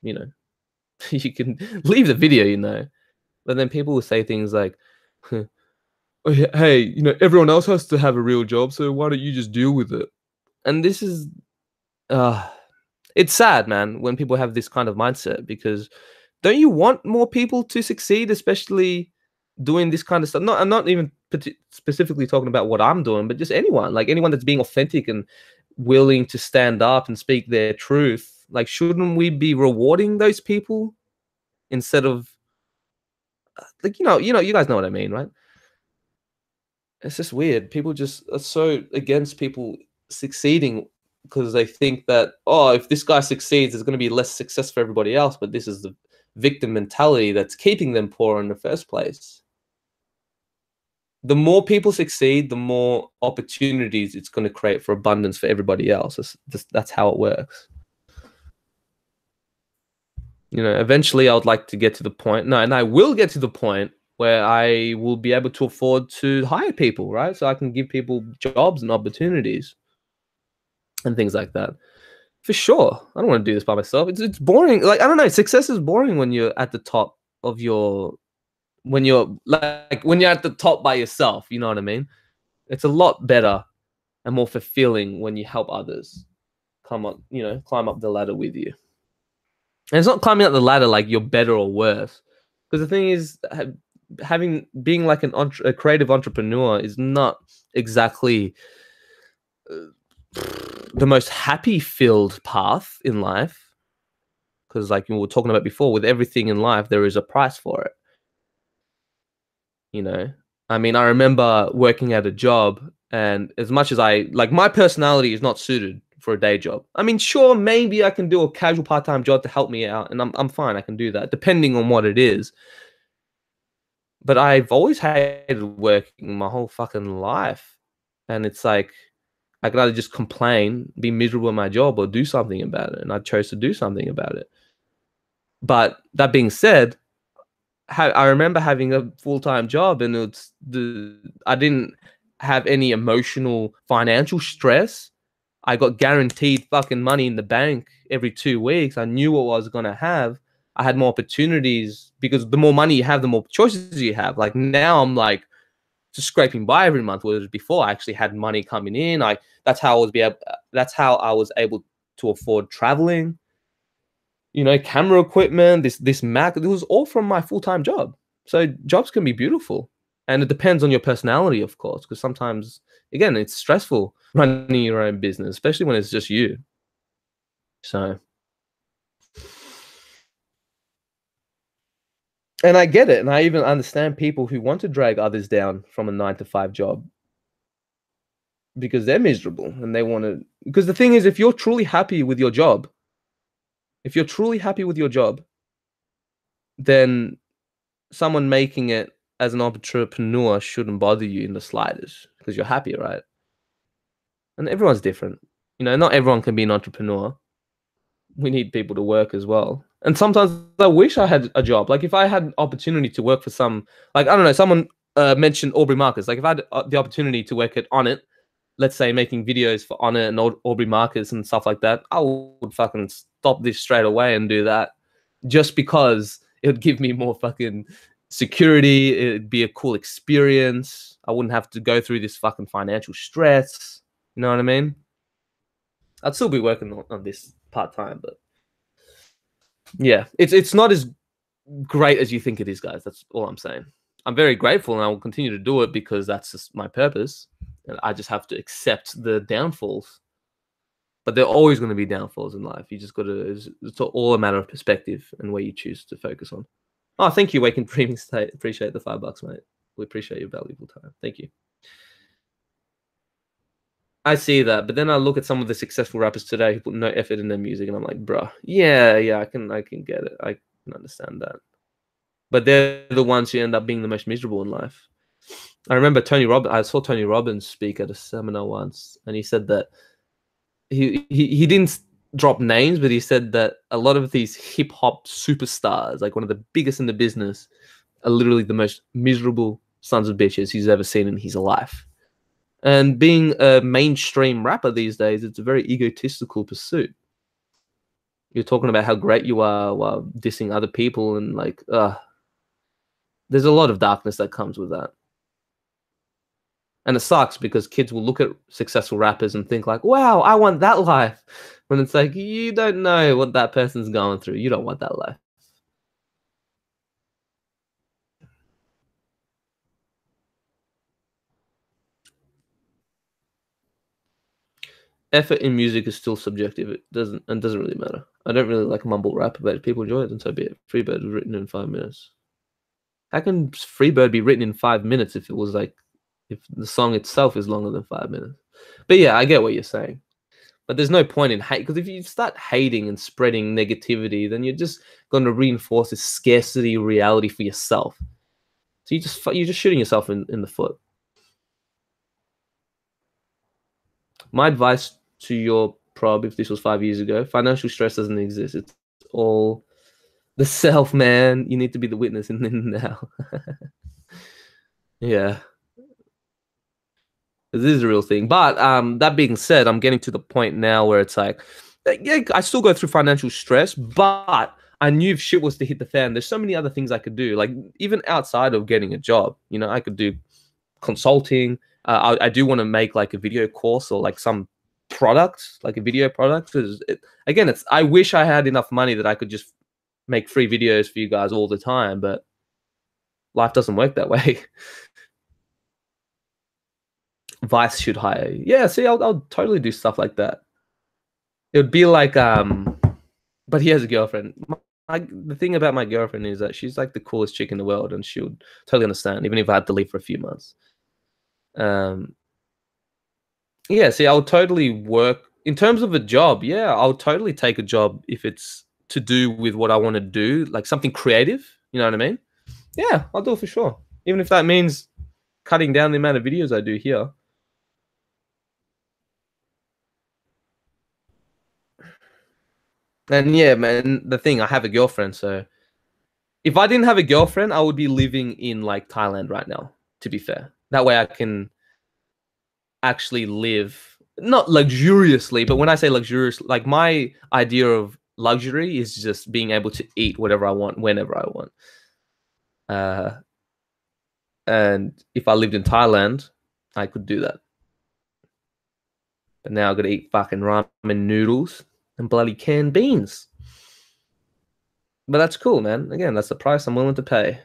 you can leave the video, but then people will say things like, hey, everyone else has to have a real job, so why don't you just deal with it? And this is, it's sad, man, when people have this kind of mindset, because don't you want more people to succeed, especially doing this kind of stuff? I'm not even specifically talking about what I'm doing, but just anyone that's being authentic and willing to stand up and speak their truth. Like, shouldn't we be rewarding those people instead of, like, you guys know what I mean, right? It's just weird. People just are so against people succeeding because they think that, oh, if this guy succeeds, there's going to be less success for everybody else. But this is the victim mentality that's keeping them poor in the first place. The more people succeed, the more opportunities it's going to create for abundance for everybody else. That's how it works. Eventually I would like to get to the point, and I will get to the point where I will be able to afford to hire people, right? So I can give people jobs and opportunities and things like that. For sure. I don't want to do this by myself. It's boring. Like, I don't know. Success is boring when you're at the top of when you're at the top by yourself, you know what I mean? It's a lot better and more fulfilling when you help others climb up the ladder with you. And it's not climbing up the ladder like you're better or worse. Because the thing is, being like a creative entrepreneur is not exactly the most happy-filled path in life. Because like we were talking about before, with everything in life, there is a price for it. I mean, I remember working at a job, and as much as my personality is not suited for a day job. I mean, sure, maybe I can do a casual part-time job to help me out, and I'm fine. I can do that, depending on what it is. But I've always hated working my whole fucking life, and it's like I could either just complain, be miserable in my job, or do something about it. And I chose to do something about it. But that being said, I remember having a full-time job, and I didn't have any emotional, financial stress. I got guaranteed fucking money in the bank every 2 weeks. I knew what I was gonna have. I had more opportunities because the more money you have, the more choices you have. Like now, I'm like just scraping by every month. Whereas before, I actually had money coming in. That's how I was able to afford traveling. You know, camera equipment, this Mac. It was all from my full-time job. So jobs can be beautiful, and it depends on your personality, of course, because sometimes, again, it's stressful running your own business, especially when it's just you. So, and I get it, and I even understand people who want to drag others down from a 9-to-5 job because they're miserable and they want to. Because the thing is, if you're truly happy with your job, then someone making it as an entrepreneur shouldn't bother you in the slightest because you're happy, right? And everyone's different. You know, not everyone can be an entrepreneur. We need people to work as well. And sometimes I wish I had a job. Like if I had opportunity to work for some, like, I don't know, someone mentioned Aubrey Marcus. Like if I had the opportunity to work at Onnit, let's say making videos for Onnit and Aubrey Marcus and stuff like that, I would fucking stop this straight away and do that just because it would give me more fucking security. It'd be a cool experience. I wouldn't have to go through this fucking financial stress. You know what I mean? I'd still be working on this part-time, but yeah, it's not as great as you think it is, guys. That's all I'm saying. I'm very grateful, and I will continue to do it because that's just my purpose. And I just have to accept the downfalls. But there are always going to be downfalls in life. You just got to. It's all a matter of perspective and where you choose to focus on. Oh, thank you, Waking Dreaming State. Appreciate the $5, mate. We appreciate your valuable time. Thank you. I see that, but then I look at some of the successful rappers today who put no effort in their music, and I'm like, bruh, yeah, I can get it. I can understand that. But they're the ones who end up being the most miserable in life. I remember I saw Tony Robbins speak at a seminar once, and he said that he didn't drop names, but he said that a lot of these hip hop superstars, like one of the biggest in the business, are literally the most miserable sons of bitches he's ever seen in his life. And being a mainstream rapper these days, it's a very egotistical pursuit. You're talking about how great you are while dissing other people, and like, there's a lot of darkness that comes with that. And it sucks because kids will look at successful rappers and think like, wow, I want that life. When it's like, you don't know what that person's going through. You don't want that life. Effort in music is still subjective. It doesn't really matter. I don't really like mumble rap, but if people enjoy it, then so be it. Freebird was written in 5 minutes. How can Freebird be written in 5 minutes if the song itself is longer than 5 minutes? But yeah, I get what you're saying. But there's no point in hate, because if you start hating and spreading negativity, then you're just going to reinforce this scarcity reality for yourself. So you're just shooting yourself in the foot. My advice to your prob, if this was 5 years ago, financial stress doesn't exist. It's all the self, man. You need to be the witness in the now. Yeah. This is a real thing. But that being said, I'm getting to the point now where it's like, yeah, I still go through financial stress, but I knew if shit was to hit the fan, there's so many other things I could do. Like even outside of getting a job, you know, I could do consulting. I do want to make like a video course or like some product, like a video product. Because again, I wish I had enough money that I could just make free videos for you guys all the time, but life doesn't work that way. Vice should hire you. Yeah, see, I'll totally do stuff like that. It would be like, but he has a girlfriend. The thing about my girlfriend is that she's like the coolest chick in the world, and she would totally understand, even if I had to leave for a few months. Yeah, see, I'll totally work in terms of a job, yeah, I'll totally take a job if it's to do with what I want to do, like something creative. You know what I mean? Yeah, I'll do it for sure. Even if that means cutting down the amount of videos I do here. And yeah, man, the thing, I have a girlfriend, so if I didn't have a girlfriend, I would be living in like Thailand right now, to be fair. That way I can actually live not luxuriously, but when I say luxurious, like my idea of luxury is just being able to eat whatever I want whenever I want. Uh, and if I lived in Thailand, I could do that. But now I got to eat fucking ramen noodles and bloody canned beans. But that's cool, man. Again, that's the price I'm willing to pay.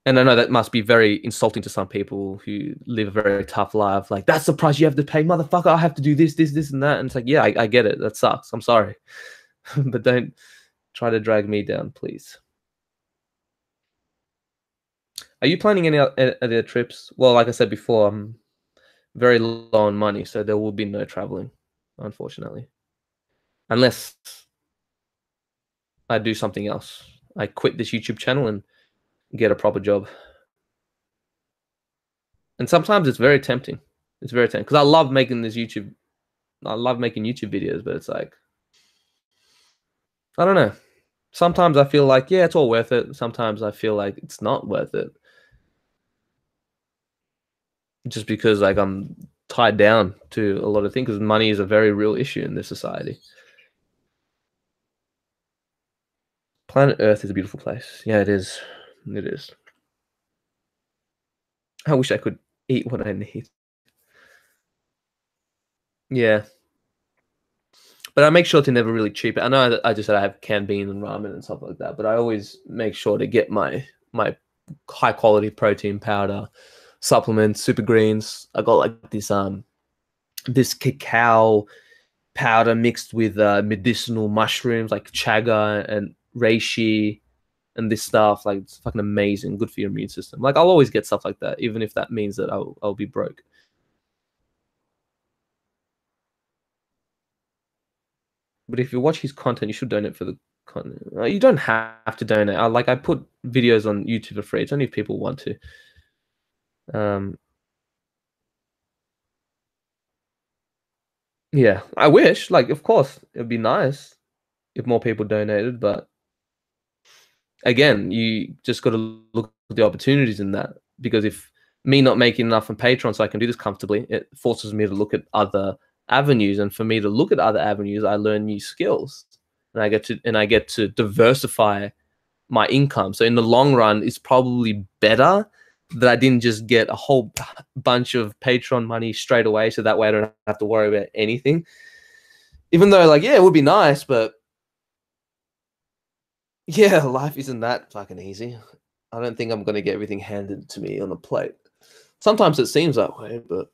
And I know that must be very insulting to some people who live a very tough life. Like, that's the price you have to pay, motherfucker. I have to do this, this, this, and that. And it's like, yeah, I get it. That sucks. I'm sorry. But don't try to drag me down, please. Are you planning any other trips? Well, like I said before, I'm very low on money, so there will be no traveling, unfortunately. Unless I do something else. I quit this YouTube channel and get a proper job. And sometimes it's very tempting. It's very tempting because I love making YouTube videos, but it's like, I don't know. Sometimes I feel like, yeah, it's all worth it. Sometimes I feel like it's not worth it. Just because like I'm tied down to a lot of things, because money is a very real issue in this society. Planet Earth is a beautiful place. Yeah, it is. It is. I wish I could eat what I need. Yeah. But I make sure to never really cheap it. I know I just said I have canned beans and ramen and stuff like that, but I always make sure to get my high quality protein powder, supplements, super greens. I got like this cacao powder mixed with medicinal mushrooms like chaga and reishi and this stuff. Like, it's fucking amazing, good for your immune system. Like, I'll always get stuff like that, even if that means that I'll be broke. But if you watch his content, you should donate for the content. You don't have to donate. I put videos on YouTube for free. It's only if people want to. Yeah, I wish. Like, of course, it'd be nice if more people donated, but again, you just got to look at the opportunities in that. Because if me not making enough on Patreon so I can do this comfortably, it forces me to look at other avenues, and for me to look at other avenues, I learn new skills, and I get to diversify my income. So in the long run, it's probably better that I didn't just get a whole bunch of Patreon money straight away, so that way I don't have to worry about anything. Even though, like, yeah, it would be nice, but yeah, life isn't that fucking easy. I don't think I'm gonna get everything handed to me on a plate. Sometimes it seems that way, but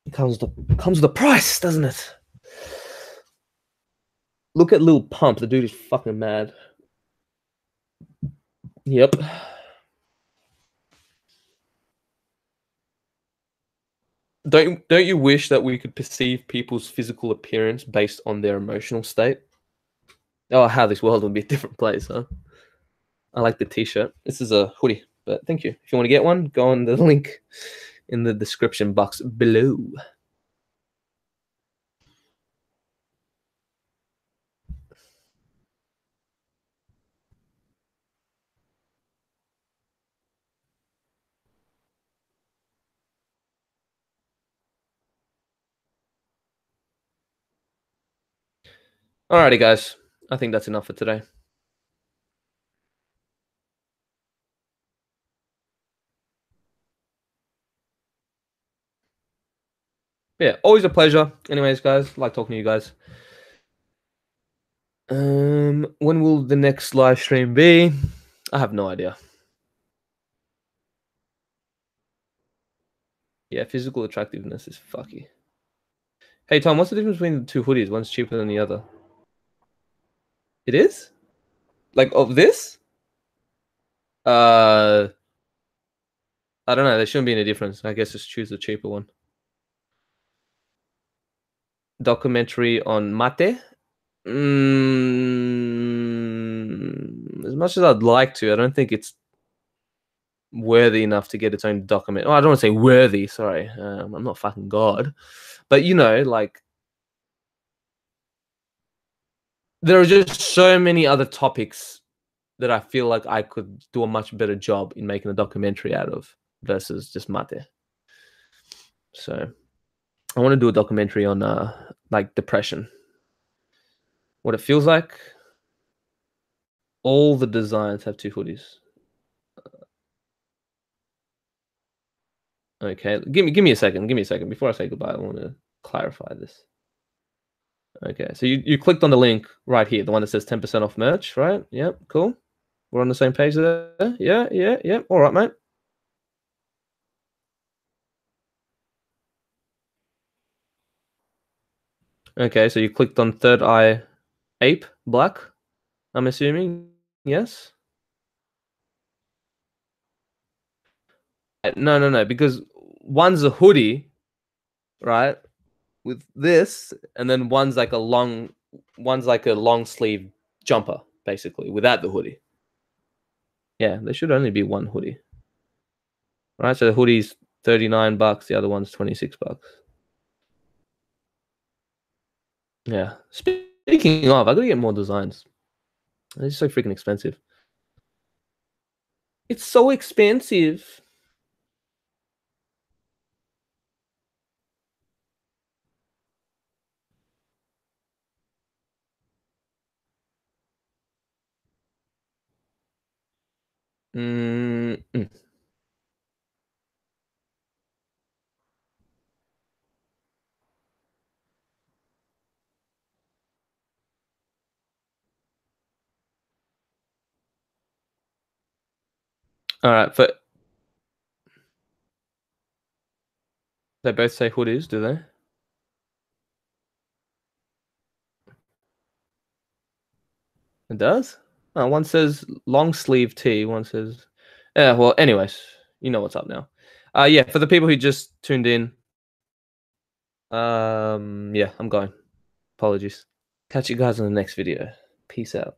it comes with the price, doesn't it? Look at Lil Pump. The dude is fucking mad. Yep. Don't you wish that we could perceive people's physical appearance based on their emotional state? Oh, how this world would be a different place, huh? I like the t-shirt. This is a hoodie, but thank you. If you want to get one, go on the link in the description box below. Alrighty, guys. I think that's enough for today. Yeah, always a pleasure. Anyways, guys, like talking to you guys. When will the next live stream be? I have no idea. Yeah, physical attractiveness is fucky. Hey, Tom, what's the difference between the two hoodies? One's cheaper than the other. It is? Like, of this? I don't know. There shouldn't be any difference. I guess just choose the cheaper one. documentary on mate. As much as I'd like to, I don't think it's worthy enough to get its own document. Oh, I don't want to say worthy. Sorry, I'm not fucking God, but you know, like there are just so many other topics that I feel like I could do a much better job in making a documentary out of versus just mate. So I want to do a documentary on like depression, what it feels like. All the designs have 2 hoodies. Okay, give me a second. Give me a second before I say goodbye. I want to clarify this. Okay, so you clicked on the link right here, the one that says 10% off merch, right? Yep, cool. We're on the same page there. Yeah. All right, mate. Okay, so you clicked on Third Eye Ape Black, I'm assuming. Yes? No, because one's a hoodie, right? With this, and then one's like a long sleeve jumper, basically, without the hoodie. Yeah, there should only be one hoodie. Right, so the hoodie's $39, the other one's $26. Yeah. Speaking of, I gotta get more designs. They're just so freaking expensive. It's so expensive. Mm-mm. All right, but they both say hoodies, do they? It does? Oh, one says long sleeve tee, one says yeah, well, anyways, you know what's up now. Yeah, for the people who just tuned in, yeah, I'm going. Apologies. Catch you guys in the next video. Peace out.